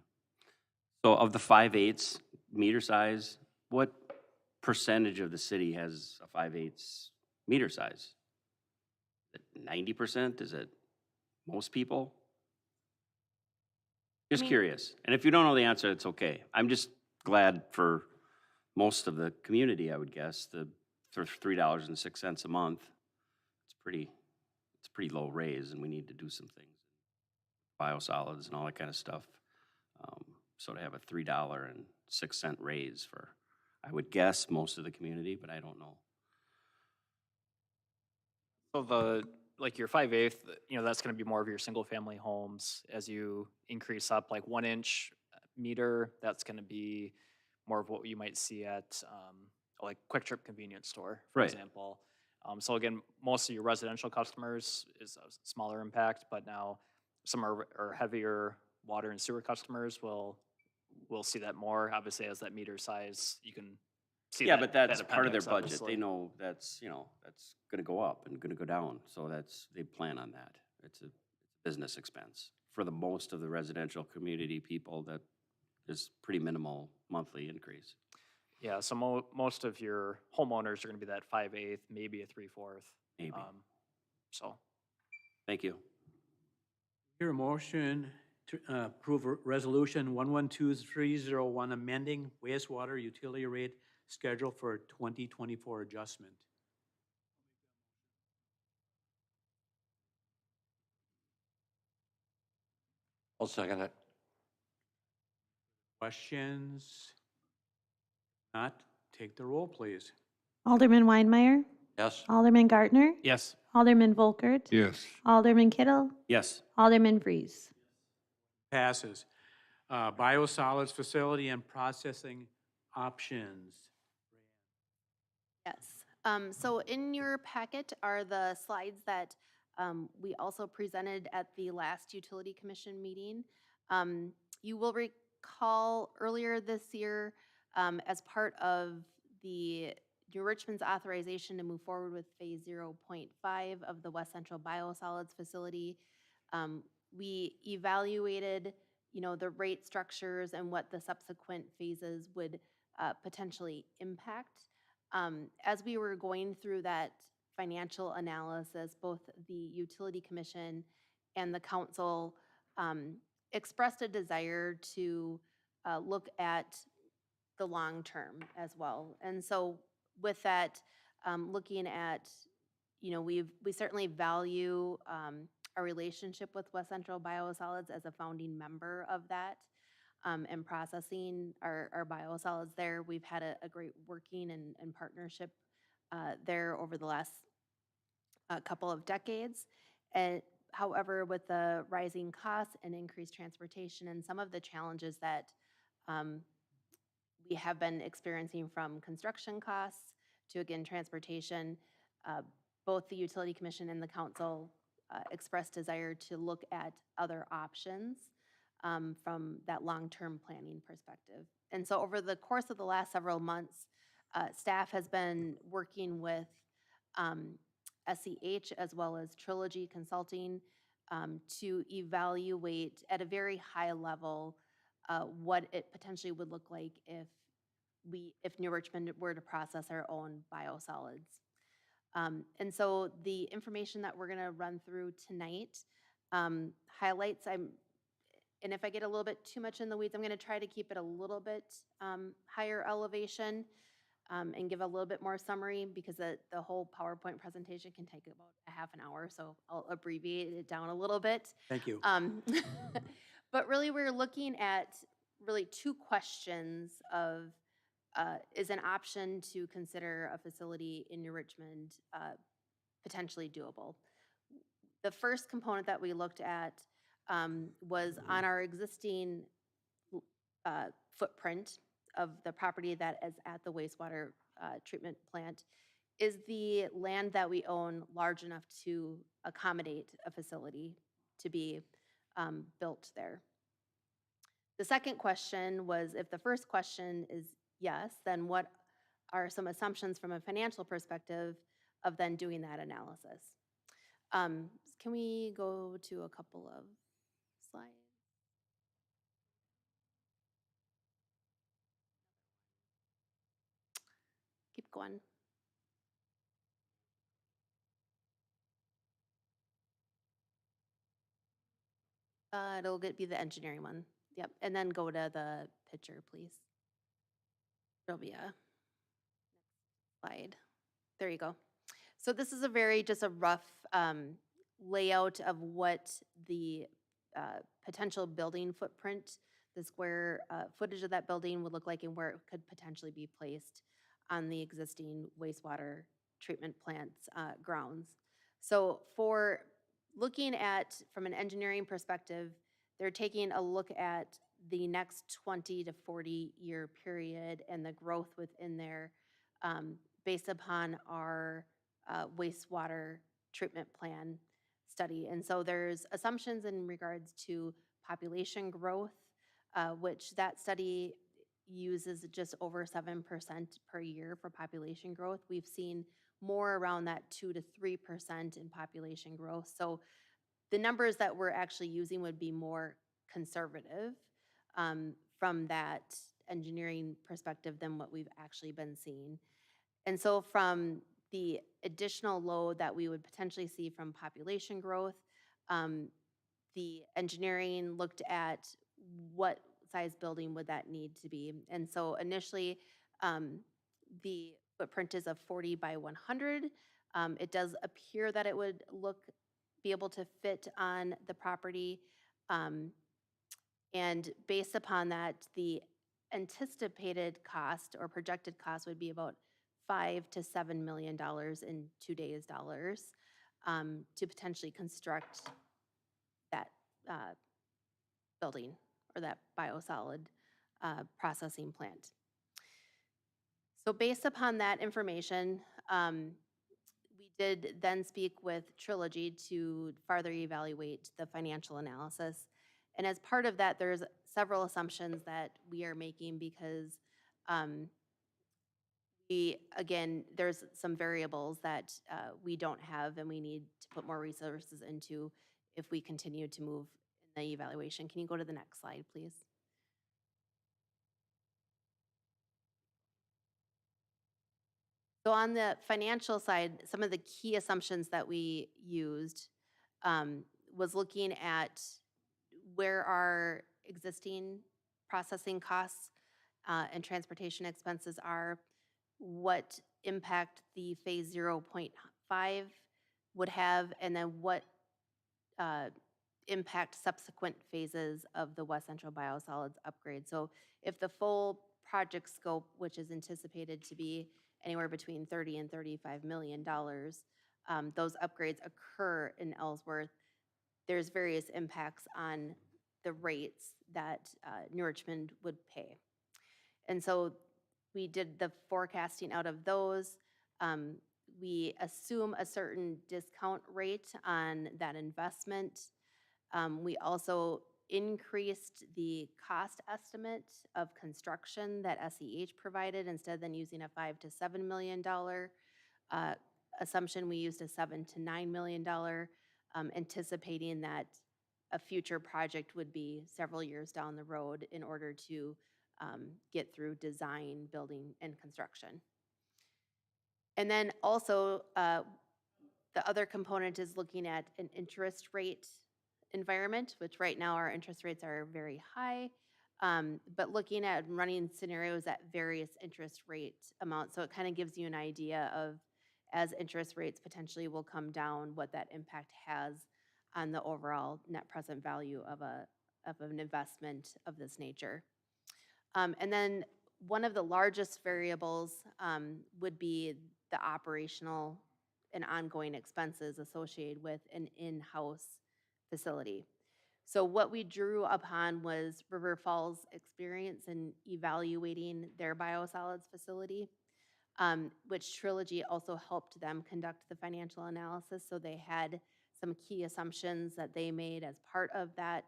So of the 5/8 meter size, what percentage of the city has a 5/8 meter size? Is it 90%? Is it most people? Just mean- curious. And if you don't know the answer, it's okay. I'm just glad for most of the community, I would guess, for $3.06 a month. It's a pretty low raise, and we need to do some things. Biosolids and all that kind of stuff. So to have a $3.06 raise for, I would guess, most of the community, but I don't know. So like your 5/8, that's gonna be more of your single-family homes. As you increase up, like 1-inch meter, that's gonna be more of what you might see at, like Quick Trip convenience store, for Right. example. So again, most of your residential customers is a smaller impact, but now some are heavier water and sewer customers will see that more. Obviously, as that meter size, you can see Yeah, that- but that's that part of their appendix, budget. obviously. They know that's gonna go up and gonna go down. So they plan on that. It's a business expense. For the most of the residential community people, that is pretty minimal monthly increase. Yeah, so most of your homeowners are gonna be that 5/8, maybe a 3/4. Maybe. So, Thank you. Hear a motion to approve Resolution 112301, amending wastewater utility rate schedule for 2024 adjustment. I'll second it. Questions? Not, take the roll, please. Alderman Weinmeier, Yes? Alderman Gartner, Yes. Alderman Volkert, Yes. Alderman Kittle, Yes. Alderman Vries. Passes. Biosolids facility and processing options. Yes. So in your packet are the slides that we also presented at the last Utility Commission meeting. You will recall earlier this year, as part of the New Richmond's authorization to move forward with Phase 0.5 of the West Central Biosolids facility, we evaluated, the rate structures and what the subsequent phases would potentially impact. As we were going through that financial analysis, both the Utility Commission and the council expressed a desire to look at the long term as well. And so with that, looking at, we certainly value our relationship with West Central Biosolids as a founding member of that. And processing our biosolids there. We've had a great working and partnership there over the last couple of decades. And however, with the rising costs and increased transportation and some of the challenges that we have been experiencing from construction costs to, again, transportation, both the Utility Commission and the council expressed desire to look at other options from that long-term planning perspective. And so over the course of the last several months, staff has been working with SEH as well as Trilogy Consulting to evaluate at a very high level what it potentially would look like if New Richmond were to process our own biosolids. And so the information that we're going to run through tonight highlights, and if I get a little bit too much in the weeds, I'm going to try to keep it a little bit higher elevation and give a little bit more summary because the whole PowerPoint presentation can take about a half an hour, so I'll abbreviate it down a little bit. Thank you. But really, we're looking at really two questions of, is an option to consider a facility in New Richmond potentially doable? The first component that we looked at was on our existing footprint of the property that is at the wastewater treatment plant. Is the land that we own large enough to accommodate a facility to be built there. The second question was, if the first question is yes, then what are some assumptions from a financial perspective of then doing that analysis? Can we go to a couple of slides? Keep going. Be the engineering one. Yep, and then go to the picture, please. There'll be a slide. There you go. So this is just a rough layout of what the potential building footprint, the square footage of that building would look like and where it could potentially be placed on the existing wastewater treatment plant's grounds. So for looking at, from an engineering perspective, they're taking a look at the next 20 to 40 year period and the growth within there based upon our wastewater treatment plan study. And so there's assumptions in regards to population growth, which that study uses just over 7% per year for population growth. We've seen more around that 2 to 3% in population growth. So the numbers that we're actually using would be more conservative from that engineering perspective than what we've actually been seeing. And so from the additional load that we would potentially see from population growth, the engineering looked at what size building would that need to be. And so initially, the footprint is a 40 by 100. It does appear that it would be able to fit on the property. And based upon that, the anticipated cost or projected cost would be about $5 to $7 million in today's dollars to potentially construct that building or that biosolid processing plant. So based upon that information, we did then speak with Trilogy to further evaluate the financial analysis. And as part of that, there's several assumptions that we are making because there's some variables that we don't have and we need to put more resources into if we continue to move in the evaluation. Can you go to the next slide, please? So on the financial side, some of the key assumptions that we used was looking at where our existing processing costs and transportation expenses are, what impact the phase 0.5 would have, and then what impact subsequent phases of the West Central Biosolids upgrade. So if the full project scope, which is anticipated to be anywhere between $30 and $35 million, those upgrades occur in Ellsworth, there's various impacts on the rates that New Richmond would pay. And so we did the forecasting out of those. We assume a certain discount rate on that investment. We also increased the cost estimate of construction that SEH provided. Instead of using a $5 to $7 million assumption, we used a $7 to $9 million, anticipating that a future project would be several years down the road in order to get through design, building, and construction. And then also, the other component is looking at an interest rate environment, which right now our interest rates are very high, but looking at running scenarios at various interest rate amounts. So it kind of gives you an idea of, as interest rates potentially will come down, what that impact has on the overall net present value of an investment of this nature. And then one of the largest variables would be the operational and ongoing expenses associated with an in-house facility. So what we drew upon was River Falls' experience in evaluating their biosolids facility, which Trilogy also helped them conduct the financial analysis. So they had some key assumptions that they made as part of that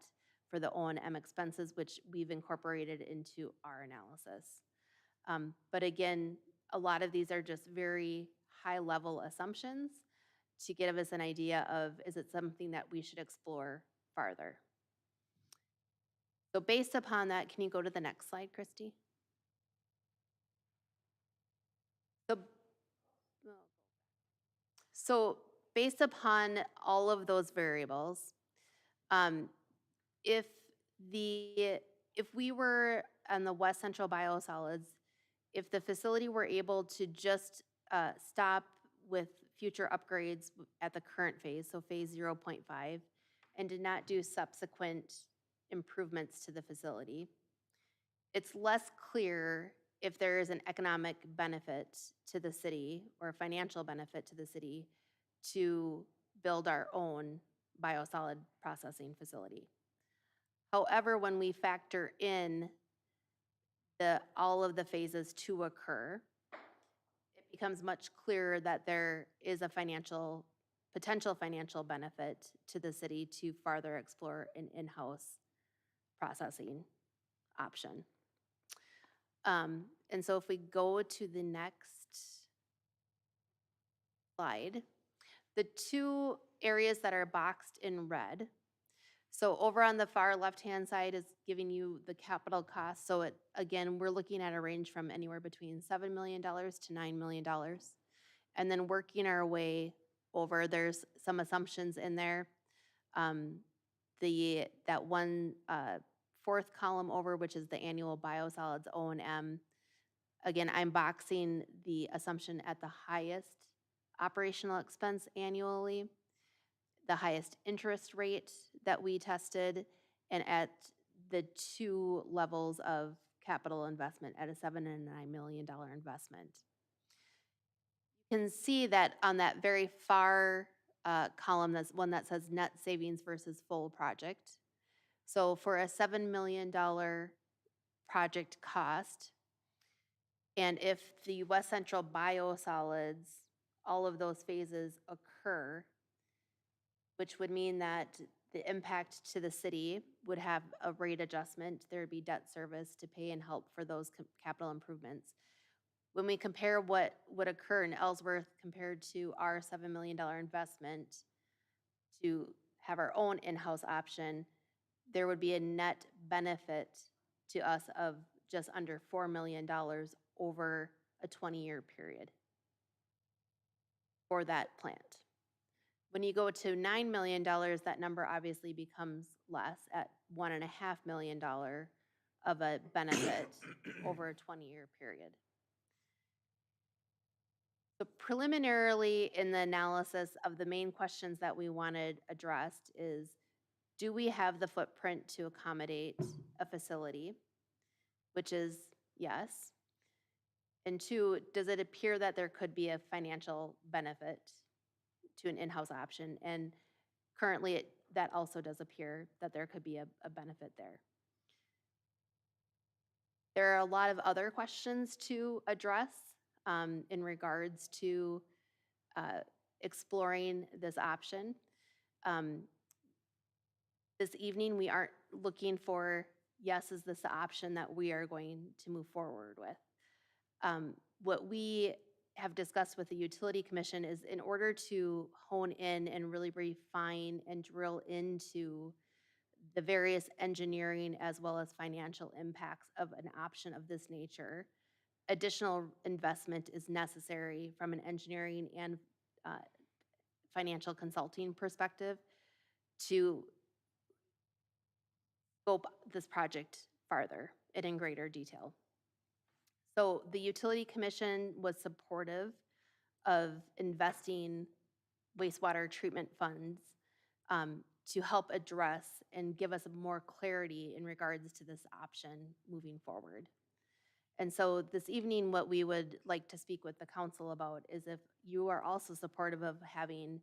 for the O&M expenses, which we've incorporated into our analysis. But again, a lot of these are just very high-level assumptions to give us an idea of, is it something that we should explore farther? So based upon that, can you go to the next slide, Christy? So based upon all of those variables, if we were on the West Central Biosolids, if the facility were able to just stop with future upgrades at the current phase, so phase 0.5, and did not do subsequent improvements to the facility, it's less clear if there is an economic benefit to the city or a financial benefit to the city to build our own biosolid processing facility. However, when we factor in all of the phases to occur, it becomes much clearer that there is a potential financial benefit to the city to farther explore an in-house processing option. And so if we go to the next slide, the two areas that are boxed in red, so over on the far left-hand side is giving you the capital cost. So again, we're looking at a range from anywhere between $7 million to $9 million. And then working our way over, there's some assumptions in there. That one fourth column over, which is the annual biosolids O&M. Again, I'm boxing the assumption at the highest operational expense annually, the highest interest rate that we tested, and at the two levels of capital investment at a $7 and $9 million investment. You can see that on that very far column, that's one that says net savings versus full project. So for a $7 million project cost, and if the West Central Biosolids, all of those phases occur, which would mean that the impact to the city would have a rate adjustment. There would be debt service to pay and help for those capital improvements. When we compare what would occur in Ellsworth compared to our $7 million investment to have our own in-house option, there would be a net benefit to us of just under $4 million over a 20-year period for that plant. When you go to $9 million, that number obviously becomes less at $1.5 million of a benefit over a 20-year period. So preliminarily in the analysis of the main questions that we wanted addressed is, do we have the footprint to accommodate a facility? Which is yes. And two, does it appear that there could be a financial benefit to an in-house option? And currently that also does appear that there could be a benefit there. There are a lot of other questions to address in regards to exploring this option. This evening, we aren't looking for, yes, is this the option that we are going to move forward with? What we have discussed with the Utility Commission is, in order to hone in and really refine and drill into the various engineering as well as financial impacts of an option of this nature, additional investment is necessary from an engineering and financial consulting perspective to scope this project farther and in greater detail. So the Utility Commission was supportive of investing wastewater treatment funds to help address and give us more clarity in regards to this option moving forward. And so this evening, what we would like to speak with the council about is if you are also supportive of having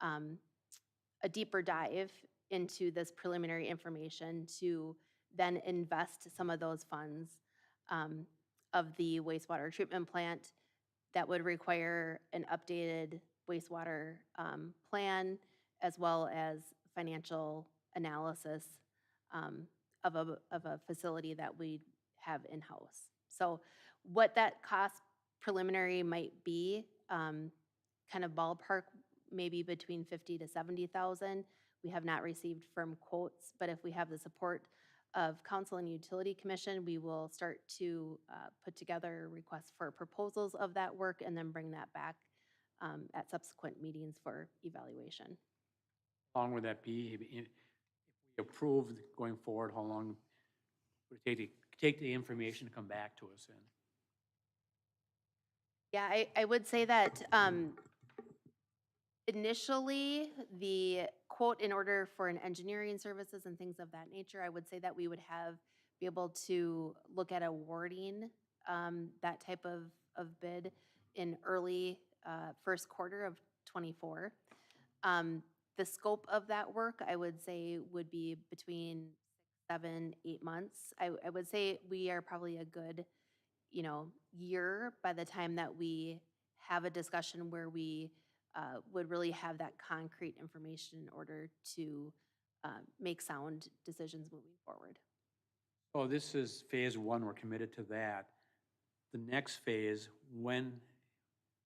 a deeper dive into this preliminary information to then invest some of those funds of the wastewater treatment plant that would require an updated wastewater plan as well as financial analysis of a facility that we have in-house. So what that cost preliminary might be, kind of ballpark, maybe between 50 to 70,000. We have not received firm quotes, but if we have the support of Council and Utility Commission, we will start to put together requests for proposals of that work and then bring that back at subsequent meetings for evaluation. How long would that be? If we approved going forward, how long would it take the information to come back to us in? Yeah, I would say that initially, the quote, in order for an engineering services and things of that nature, I would say that we would be able to look at awarding that type of bid in early first quarter of '24. The scope of that work, I would say, would be between 7, 8 months. I would say we are probably a good, year by the time that we have a discussion where we would really have that concrete information in order to make sound decisions moving forward. Oh, this is phase one, we're committed to that. The next phase, when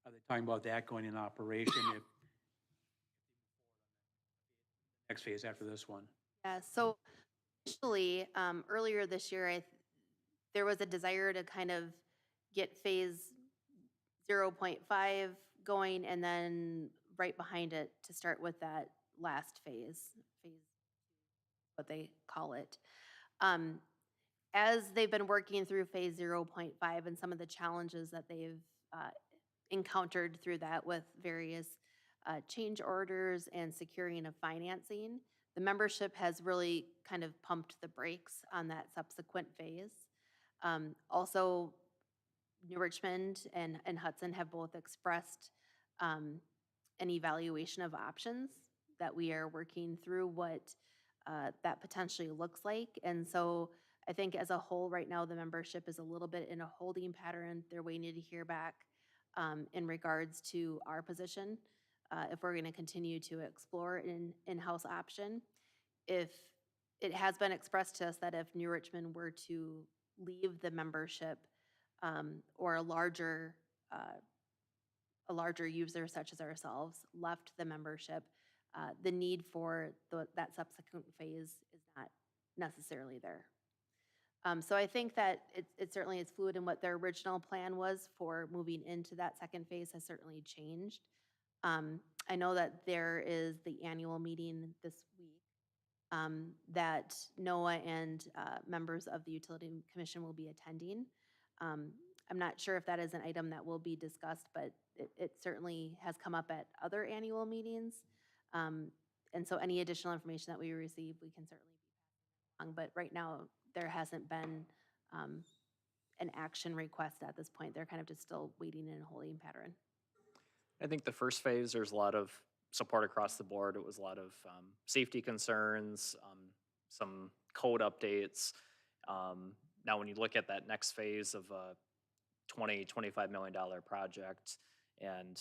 are they talking about that going in operation? If next phase after this one? Yeah, so initially, earlier this year, there was a desire to kind of get phase 0.5 going and then right behind it to start with that last phase what they call it. As they've been working through phase 0.5 and some of the challenges that they've encountered through that with various change orders and securing of financing, the membership has really kind of pumped the brakes on that subsequent phase. Also, New Richmond and Hudson have both expressed an evaluation of options that we are working through what that potentially looks like. And so I think as a whole right now, the membership is a little bit in a holding pattern. They're waiting to hear back in regards to our position, if we're going to continue to explore an in-house option. If it has been expressed to us that if New Richmond were to leave the membership, or a larger user such as ourselves left the membership, the need for that subsequent phase is not necessarily there. So I think that it certainly is fluid, in what their original plan was for moving into that second phase has certainly changed. I know that there is the annual meeting this week that NOAA and members of the Utility Commission will be attending. I'm not sure if that is an item that will be discussed, but it certainly has come up at other annual meetings. And so any additional information that we receive, we can certainly be passing along. But right now, there hasn't been an action request at this point. They're kind of just still waiting in a holding pattern. I think the first phase, there's a lot of support across the board. It was a lot of safety concerns, some code updates. Now, when you look at that next phase of a $25 million project, and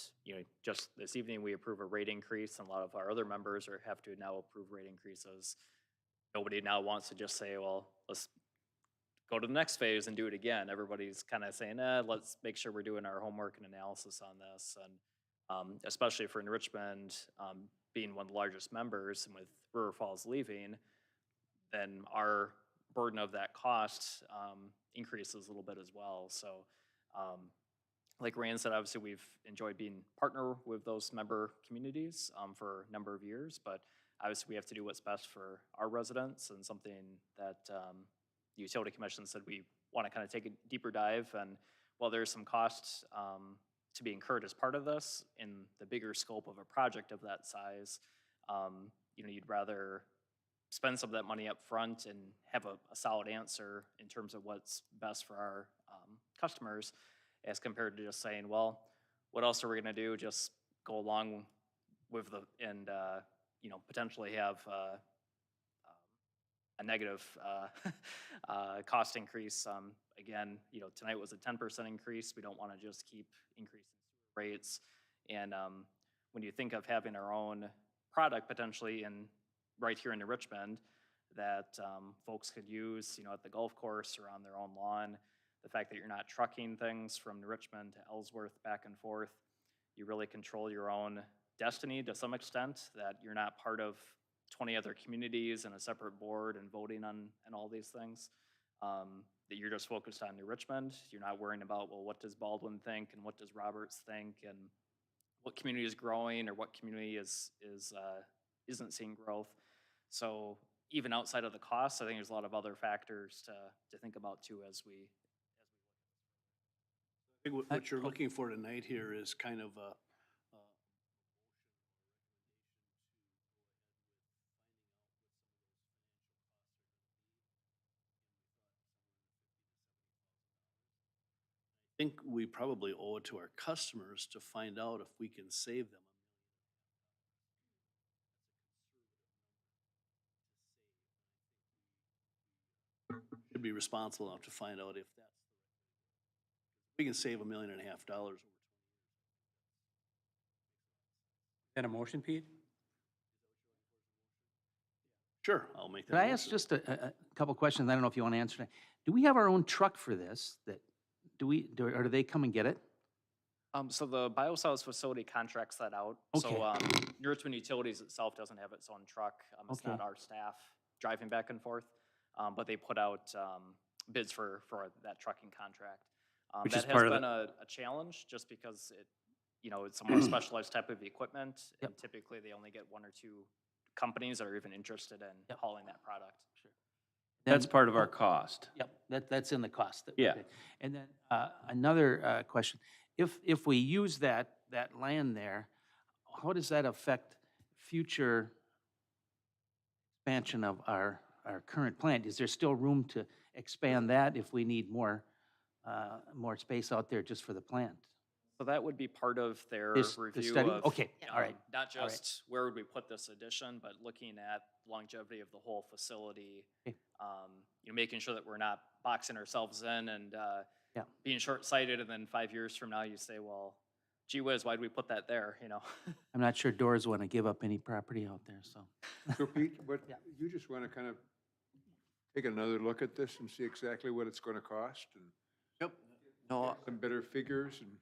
just this evening we approve a rate increase, and a lot of our other members have to now approve rate increases. Nobody now wants to just say, well, let's go to the next phase and do it again. Everybody's kind of saying, let's make sure we're doing our homework and analysis on this. And especially for New Richmond, being one of the largest members, and with River Falls leaving, then our burden of that cost increases a little bit as well. So like Rand said, obviously we've enjoyed being partner with those member communities for a number of years, but obviously we have to do what's best for our residents, and something that the Utility Commission said we want to kind of take a deeper dive. And while there's some costs to be incurred as part of this, in the bigger scope of a project of that size, you'd rather spend some of that money up front and have a solid answer in terms of what's best for our customers, as compared to just saying, well, what else are we going to do? Just go along with and potentially have a negative cost increase. Again, tonight was a 10% increase. We don't want to just keep increasing rates. And when you think of having our own product potentially right here in Richmond that folks could use, at the golf course or on their own lawn. The fact that you're not trucking things from Richmond to Ellsworth back and forth, you really control your own destiny to some extent, that you're not part of 20 other communities and a separate board and voting on and all these things. That you're just focused on New Richmond. You're not worrying about, well, what does Baldwin think and what does Roberts think and what community is growing or what community isn't seeing growth. So even outside of the costs, I think there's a lot of other factors to think about too as we. I think what you're looking for tonight here is kind of a I think we probably owe it to our customers to find out if we can save them. Should be responsible enough to find out if we can save $1.5 million. That a motion, Pete? Sure, I'll make that. Could I ask motion. just a couple questions? I don't know if you want to answer that. Do we have our own truck for this? Or do they come and get it? So the biosolids facility contracts that out. Okay. So New Richmond Utilities itself doesn't have its own truck. It's Okay. not our staff driving back and forth, but they put out bids for that trucking contract. Which that is has part of been a challenge just because it's a more specialized type of equipment, and Yep. typically they only get one or two companies that are even interested in Yep. hauling that product. Sure. That's part of our cost. Yep, that's in the cost. Yeah. Okay. And then another question. If we use that land there, how does that affect future expansion of our current plant? Is there still room to expand that if we need more space out there just for the plant? So that would be part of their The review study? of. Okay, all right. Not all right. just where would we put this addition, but looking at longevity of the whole facility. Okay. Making sure that we're not boxing ourselves in and Yeah. being short-sighted, and then 5 years from now you say, well, gee whiz, why'd we put that there, I'm not sure Doors want to give up any property out there, so. So Pete, but Yeah. you just want to kind of take another look at this and see exactly what it's going to cost and Yep. No, some better figures and.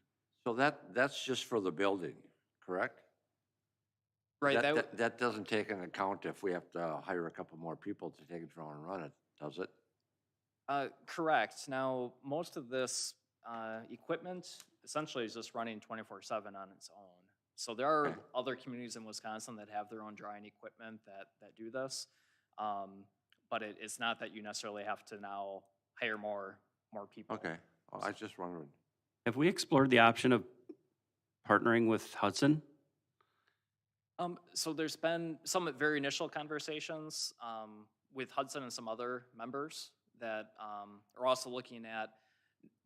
so that's just for the building, correct? Right, That doesn't take into account if we have to hire a couple more people to take it around and run it, does it? correct. Now, most of this equipment essentially is just running 24/7 on its own. So there are Okay. other communities in Wisconsin that have their own drying equipment that do this. But it's not that you necessarily have to now hire more people. Okay, well, I was just wondering. Have we explored the option of partnering with Hudson? So there's been some very initial conversations with Hudson and some other members that are also looking at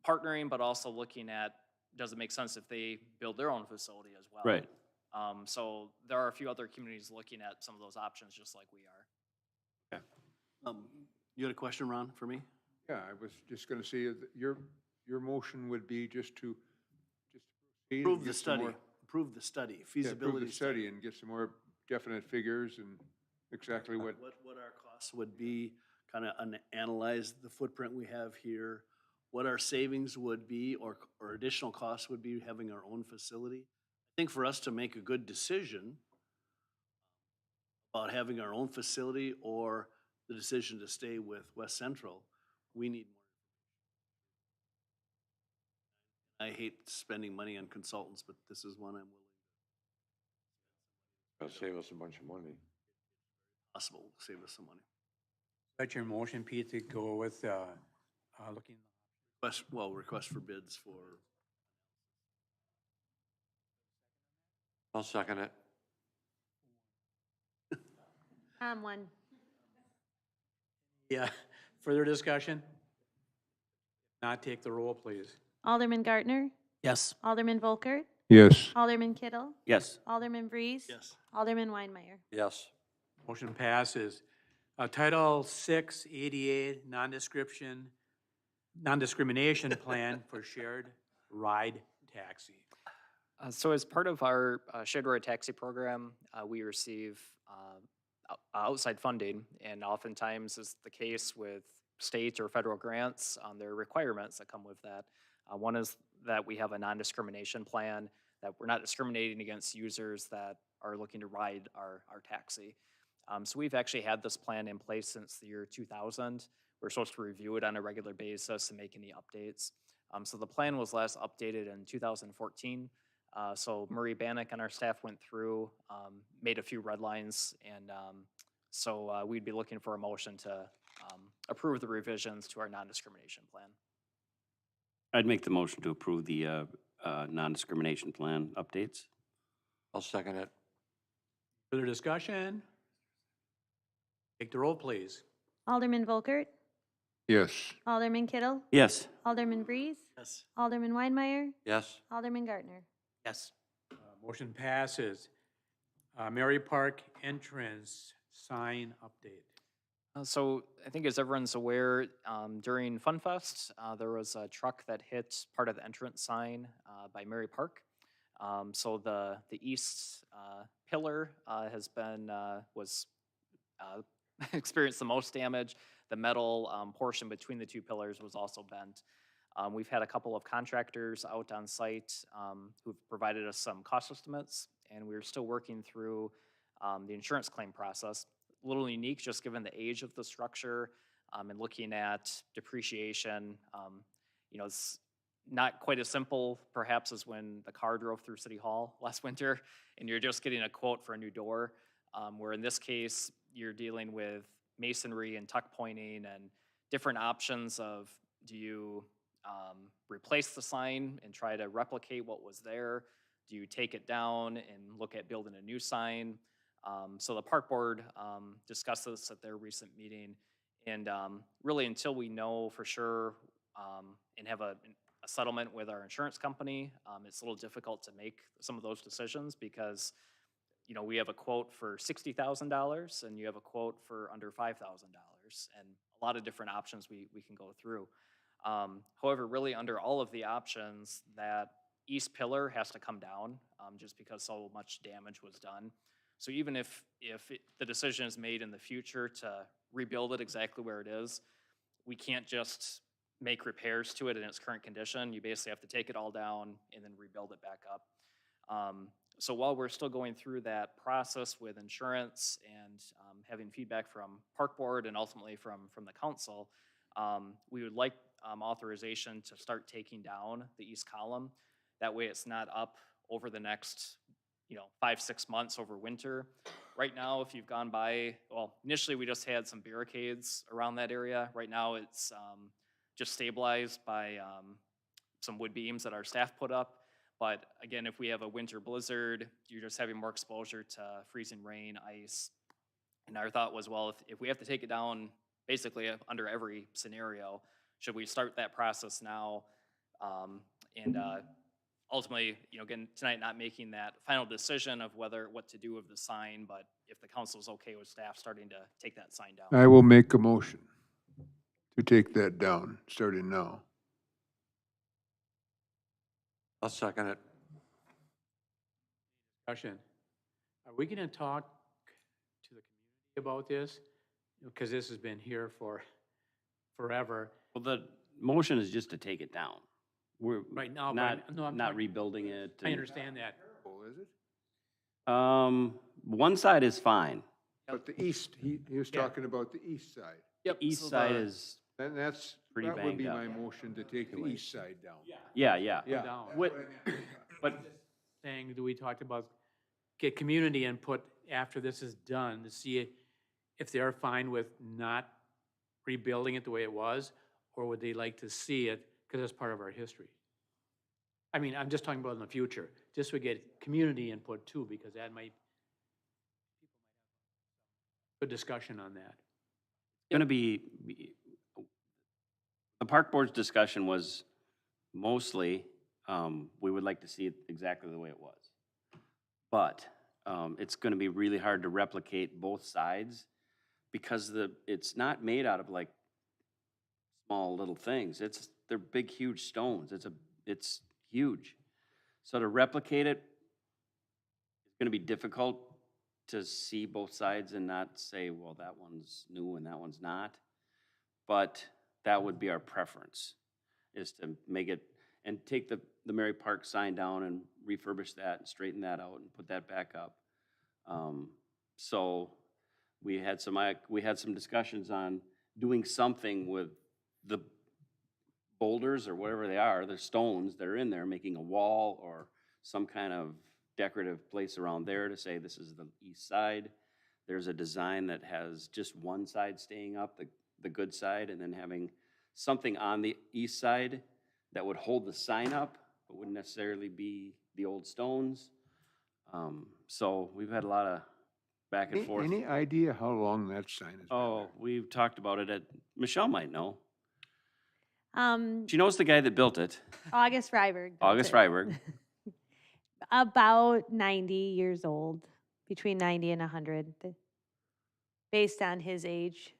partnering, but also looking at, does it make sense if they build their own facility as well? Right. So there are a few other communities looking at some of those options just like we are. You had a question, Ron, for me? Yeah, I was just going to say that your motion would be just to proceed and Approve the get some study, more- approve the study, yeah, approve feasibility the study. study and get some more definite figures and exactly what. What our costs would be, kind of analyze the footprint we have here, what our savings would be or additional costs would be having our own facility. I think for us to make a good decision about having our own facility or the decision to stay with West Central, we need more. I hate spending money on consultants, but this is one I'm willing, That'll save us a bunch of money. possible, to save us some money. That's your motion, Pete, to go with looking. Request for bids for, I'll second it. One. Yeah, further discussion? Not take the roll, please. Alderman Gartner, Yes. Alderman Volkert, Yes. Alderman Kittle, Yes. Alderman Breeze. yes. Alderman Weinmeier. Yes. Motion passes. Title VI ADA non-discrimination plan for shared ride taxi. So as part of our shared ride taxi program, we receive outside funding, and oftentimes is the case with state or federal grants, there are requirements that come with that. One is that we have a non-discrimination plan, that we're not discriminating against users that are looking to ride our taxi. So we've actually had this plan in place since the year 2000. We're supposed to review it on a regular basis and make any updates. So the plan was last updated in 2014. So Marie Bannock and our staff went through, made a few red lines, and so we'd be looking for a motion to approve the revisions to our non-discrimination plan. I'd make the motion to approve the non-discrimination plan updates. I'll second it. Further discussion? Take the roll, please. Alderman Volkert, Yes. Alderman Kittle, Yes. Alderman Breeze, Yes. Alderman Weinmeier, Yes. Alderman Gartner. Yes. Motion passes. Mary Park entrance sign update. So I think as everyone's aware, during Fun Fest, there was a truck that hit part of the entrance sign by Mary Park. So the east pillar has been experienced the most damage. The metal portion between the two pillars was also bent. We've had a couple of contractors out on site who've provided us some cost estimates, and we're still working through the insurance claim process. A little unique just given the age of the structure and looking at depreciation. It's not quite as simple perhaps as when the car drove through City Hall last winter and you're just getting a quote for a new door, where in this case you're dealing with masonry and tuck pointing and different options of, do you replace the sign and try to replicate what was there? Do you take it down and look at building a new sign? So the park board discussed this at their recent meeting, and really until we know for sure and have a settlement with our insurance company, it's a little difficult to make some of those decisions because we have a quote for $60,000 and you have a quote for under $5,000, and a lot of different options we can go through. However, really under all of the options, that east pillar has to come down just because so much damage was done. So even if the decision is made in the future to rebuild it exactly where it is, we can't just make repairs to it in its current condition. You basically have to take it all down and then rebuild it back up. So while we're still going through that process with insurance and having feedback from Park Board and ultimately from the council, we would like authorization to start taking down the east column. That way it's not up over the next 5-6 months over winter. Right now, if you've gone by, well, initially we just had some barricades around that area. Right now it's just stabilized by some wood beams that our staff put up. But again, if we have a winter blizzard, you're just having more exposure to freezing rain, ice. And our thought was, well, if we have to take it down basically under every scenario, should we start that process now? And ultimately, again, tonight not making that final decision of what to do with the sign, but if the council's okay with staff starting to take that sign down. I will make a motion to take that down, starting now. I'll second it. Discussion. Are we gonna talk to the community about this? Because this has been here for forever. Well, the motion is just to take it down. We're Right now, not, but no, I'm not talking- rebuilding it. I and- understand that. Oh, is it? One side is fine. But the east, he was Yeah. talking about the east side. The east side is, And that Pretty would be banged up. my motion to take the east side down. yeah. Yeah. Down. But Saying, we talked about get community input after this is done to see if they're fine with not rebuilding it the way it was, or would they like to see it, because that's part of our history. I mean, I'm just talking about in the future, just we get community input too, because that might, good discussion on that. gonna be, the park board's discussion was mostly, we would like to see it exactly the way it was. But it's gonna be really hard to replicate both sides because it's not made out of like small little things. They're big, huge stones. It's huge. So to replicate it, it's gonna be difficult to see both sides and not say, well, that one's new and that one's not. But that would be our preference, is to make it, and take the Mary Park sign down and refurbish that and straighten that out and put that back up. So we had some discussions on doing something with the boulders or whatever they are, the stones that are in there, making a wall or some kind of decorative place around there to say this is the east side. There's a design that has just one side staying up, the good side, and then having something on the east side that would hold the sign up, but wouldn't necessarily be the old stones. So we've had a lot of back and forth. Any idea how long that sign has been Oh, there? we've talked about it Michelle might know. Um, She knows the guy that built it, August Freiberg. built August it. Freiberg. About 90 years old, between 90 and 100, based on his age.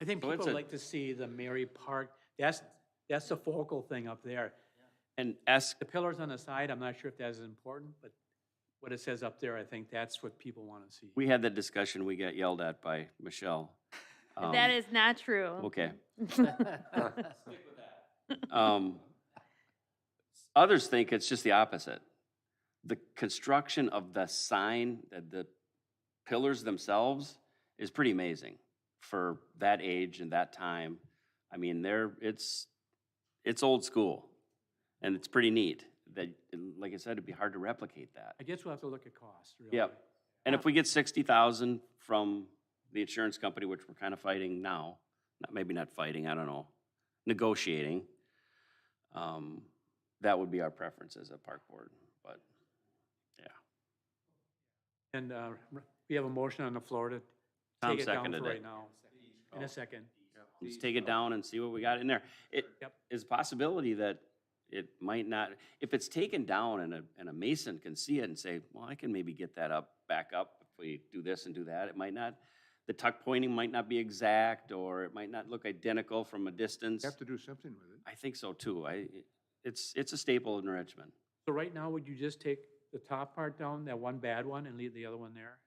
I think So it's people a- like to see the Mary Park, that's the focal thing up there. And ask, The pillars on the side, I'm not sure if that's important, but what it says up there, I think that's what people want to see. we had that discussion, we got yelled at by Michelle. That is not true. Okay. Others think it's just the opposite. The construction of the sign, the pillars themselves, is pretty amazing for that age and that time. I mean, it's old school, and it's pretty neat. That, like I said, it'd be hard to replicate that. I guess we'll have to look at cost, really. Yep. And if we get 60,000 from the insurance company, which we're kind of fighting now, maybe not fighting, I don't know, negotiating, that would be our preference as a park board, but, yeah. And we have a motion on the floor to Tom take it down seconded for it. right now. In a second. Let's take it down and see what we got in there. It Yep. is a possibility that it might not, if it's taken down and a mason can see it and say, well, I can maybe get that back up if we do this and do that. It might not, the tuck pointing might not be exact, or it might not look identical from a distance. You have to do something with it. I think so too. It's a staple in Richmond. So right now, would you just take the top part down, that one bad one, and leave the other one there?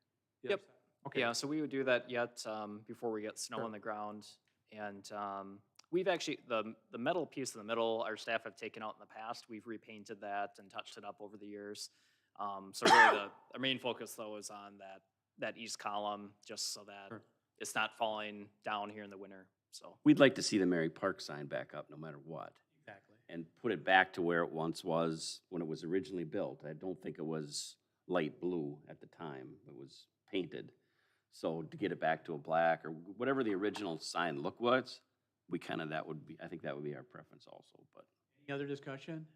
The Yep. other side? Okay. Yeah, so we would do that yet before we get snow on the ground. And we've actually, the metal piece in the middle, our staff have taken out in the past. We've repainted that and touched it up over the years. So really our main focus though is on that east column, just so that Sure. it's not falling down here in the winter, so. We'd like to see the Mary Park sign back up no matter what, Exactly. and put it back to where it once was when it was originally built. I don't think it was light blue at the time. It was painted. So to get it back to a black or whatever the original sign look was, I think that would be our preference also, but. Any other discussion?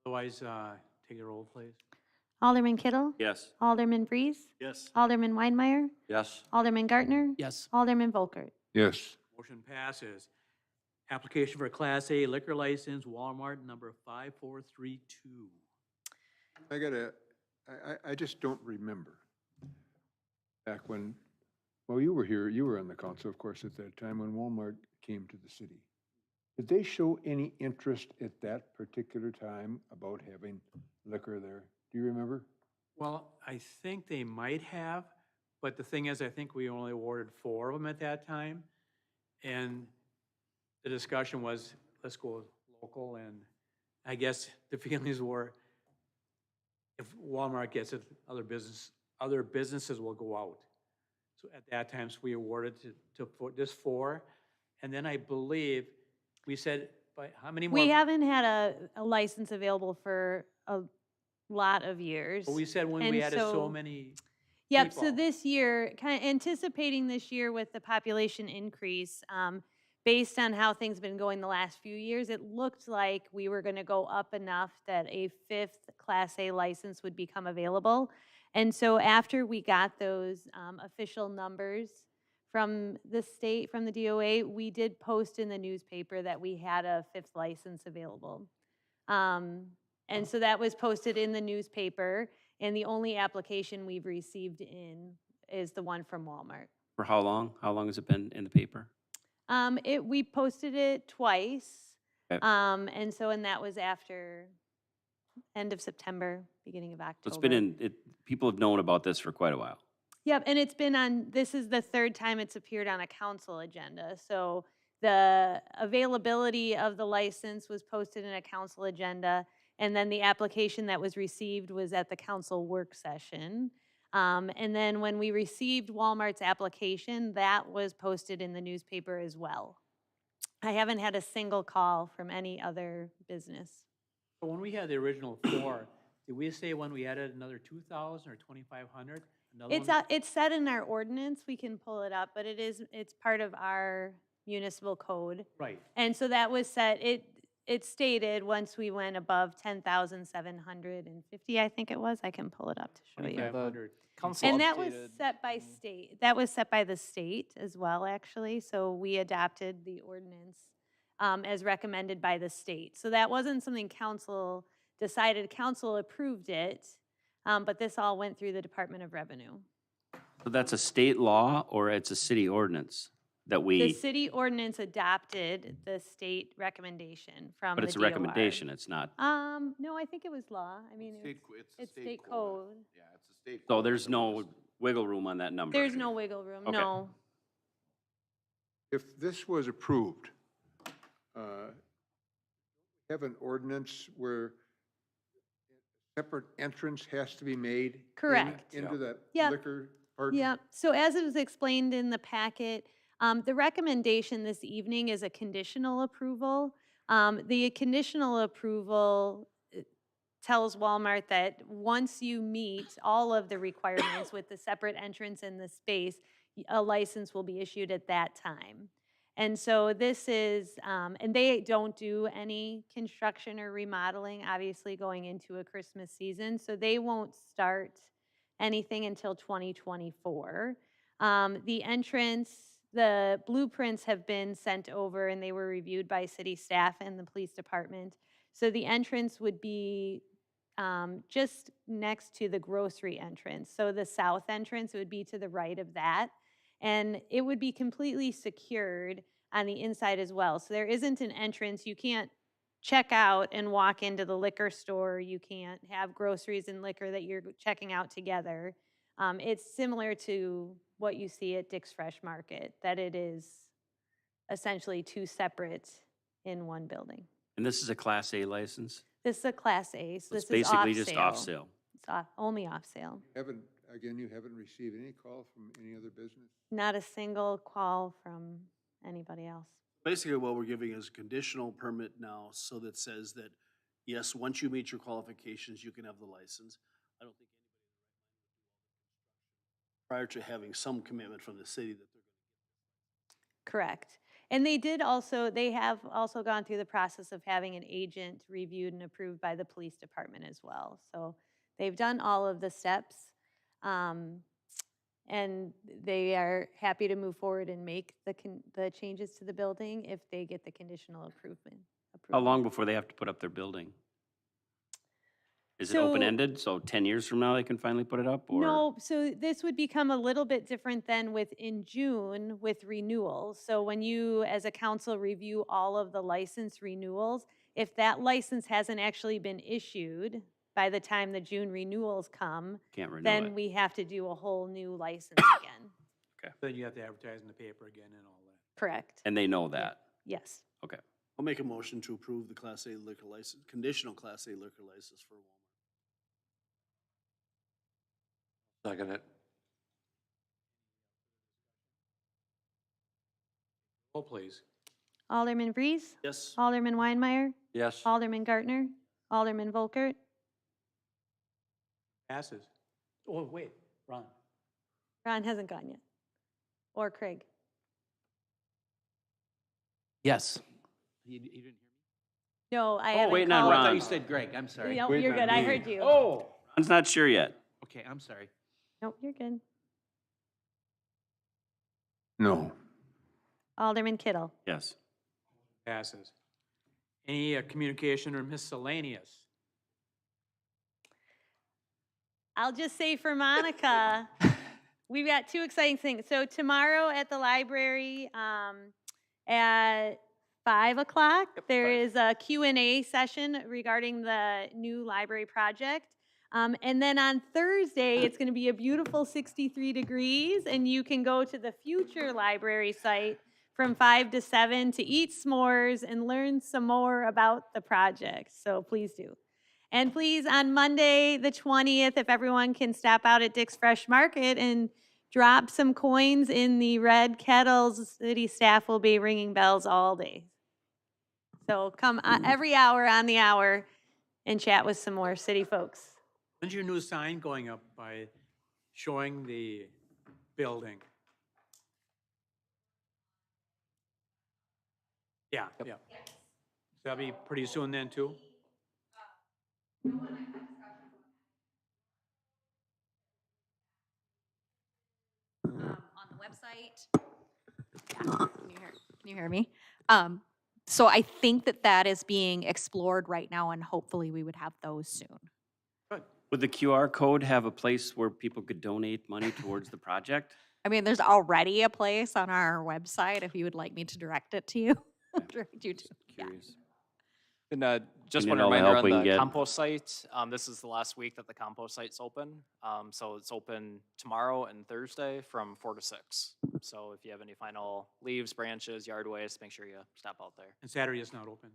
Otherwise, take a roll, please. Alderman Kittle? Yes. Alderman Breeze? Yes. Alderman Weinmeier? Yes? Alderman Gartner? Yes. Alderman Volkert? Yes. Motion passes. Application for Class A liquor license, Walmart, number 5432. I just don't remember. Back when, well, you were here, you were on the council, of course, at that time when Walmart came to the city. Did they show any interest at that particular time about having liquor there? Do you remember? Well, I think they might have, but the thing is, I think we only awarded 4 of them at that time. And the discussion was, let's go local, and I guess the feelings were, if Walmart gets it, other businesses will go out. So at that time, so we awarded to just 4, and then I believe we said, but how many more? We haven't had a license available for a lot of years. Well, we said when we And added so so- many. Yep, so people. this year, kind of anticipating this year with the population increase, based on how things have been going the last few years, it looked like we were going to go up enough that a 5th Class A license would become available. And so after we got those official numbers from the state, from the DOA, we did post in the newspaper that we had a 5th license available. And so that was posted in the newspaper, and the only application we've received in is the one from Walmart. For how long? How long has it been in the paper? We posted it twice, Okay. and that was after end of September, beginning of October. It's been people have known about this for quite a while. Yep, and it's been on, this is the third time it's appeared on a council agenda. So the availability of the license was posted in a council agenda, and then the application that was received was at the council work session. And then when we received Walmart's application, that was posted in the newspaper as well. I haven't had a single call from any other business. So when we had the original 4, did we say when we added another 2,000 or 2,500? It's set in our ordinance, we can pull it up, but it's part of our municipal code. Right. And so that was set, it stated once we went above 10,750, I think it was, I can pull it up to show you. 2,500. Council And that was updated- set by state, that was set by the state as well, actually, so we adopted the ordinance as recommended by the state. So that wasn't something council decided, council approved it, but this all went through the Department of Revenue. So that's a state law or it's a city ordinance that The we, city ordinance adopted the state recommendation from the but it's a DOR. recommendation, it's not. No, I think it was law. I mean, It's it's state code. Yeah, it's a state. So code, there's so no it's- wiggle room on that number. There's no wiggle room, Okay. no. If this was approved, have an ordinance where separate entrance has to be made? Correct. Into that Yep. liquor part? Yeah, so as it was explained in the packet, the recommendation this evening is a conditional approval. The conditional approval tells Walmart that once you meet all of the requirements with the separate entrance and the space, a license will be issued at that time. And so this is, and they don't do any construction or remodeling, obviously going into a Christmas season, so they won't start anything until 2024. The entrance, the blueprints have been sent over and they were reviewed by city staff and the police department. So the entrance would be just next to the grocery entrance. So the south entrance would be to the right of that. And it would be completely secured on the inside as well. So there isn't an entrance. You can't check out and walk into the liquor store. You can't have groceries and liquor that you're checking out together. It's similar to what you see at Dick's Fresh Market, that it is essentially two separate in one building. And this is a Class A license? This is a Class A, so It's this is off basically just off sale. It's only off sale. You haven't received any call from any other business? Not a single call from anybody else. Basically, what we're giving is a conditional permit now, so that says that, yes, once you meet your qualifications, you can have the license. I don't think anybody prior to having some commitment from the city that they're Correct. And they have also gone through the process of having an agent reviewed and approved by the police department as well. So they've done all of the steps. And they are happy to move forward and make the changes to the building if they get the conditional approval. How long before they have to put up their building? Is it So- open-ended, so 10 years from now they can finally put it up, or? No, so this would become a little bit different than in June with renewals. So when you, as a council, review all of the license renewals, if that license hasn't actually been issued by the time the June renewals come, Can't renew then it. we have to do a whole new license again. Then you have to advertise in the paper again and all that. Correct, And they know that? yes. Okay. I'll make a motion to approve the Class A liquor license, conditional Class A liquor license for Walmart. Second it. Roll, please. Alderman Breeze? Yes? Alderman Weinmeier? Yes. Alderman Gartner? Alderman Volkert? Passes. Oh, wait, Ron. Ron hasn't gone yet. Or Craig? Yes. You didn't hear me? No, I haven't waiting on called. Oh, I thought Ron. you said Greg, I'm sorry. No, Waiting you're on good, I me. heard you. Oh, Ron's not sure yet. okay, I'm sorry. Nope, you're good. No. Alderman Kittle? Yes. Passes. Any communication or miscellaneous? I'll just say for Monica, we've got two exciting things. So tomorrow at the library at 5 o'clock. There is a Q&A session regarding the new library project. And then on Thursday, it's going to be a beautiful 63 degrees, and you can go to the future library site from 5 to 7 to eat s'mores and learn some more about the project. So please do. And please, on Monday, the 20th, if everyone can stop out at Dick's Fresh Market and drop some coins in the red kettles, city staff will be ringing bells all day. So come every hour on the hour and chat with some more city folks. When's your new sign going up by showing the building? Yeah, yeah. So that'll be pretty soon then, too? On the website. Yeah, can you hear me? So I think that is being explored right now, and hopefully we would have those soon. Good. Would the QR code have a place where people could donate money towards the project? I mean, there's already a place on our website if you would like me to direct it to you. Direct you to. Yeah. Curious. And just We one need all the reminder help on we can the get. compost site, this is the last week that the compost site's open. So it's open tomorrow and Thursday from 4 to 6. So if you have any final leaves, branches, yard waste, make sure you stop out there. And Saturday is not open.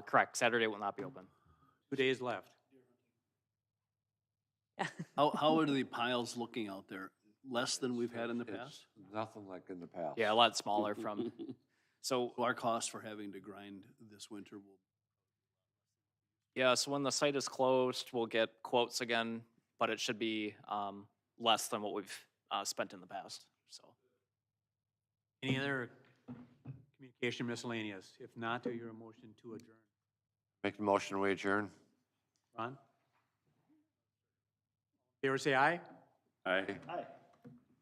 Correct, Saturday will not be open. 2 days left. How are the piles looking out there? Less than we've had in the past? It's nothing like in the past. Yeah, a lot smaller from, so, So our cost for having to grind this winter will. yeah, so when the site is closed, we'll get quotes again, but it should be less than what we've spent in the past, so. Any other communication miscellaneous? If not, do your motion to adjourn. Make the motion, we adjourn. Ron? Favor say aye. Aye.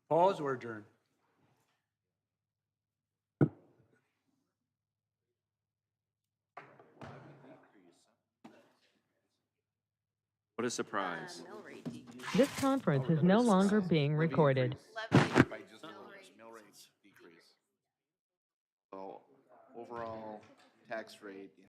Opposed, we're adjourned. What a surprise. This conference is no longer being recorded. By just mill rates decrease. So overall tax rate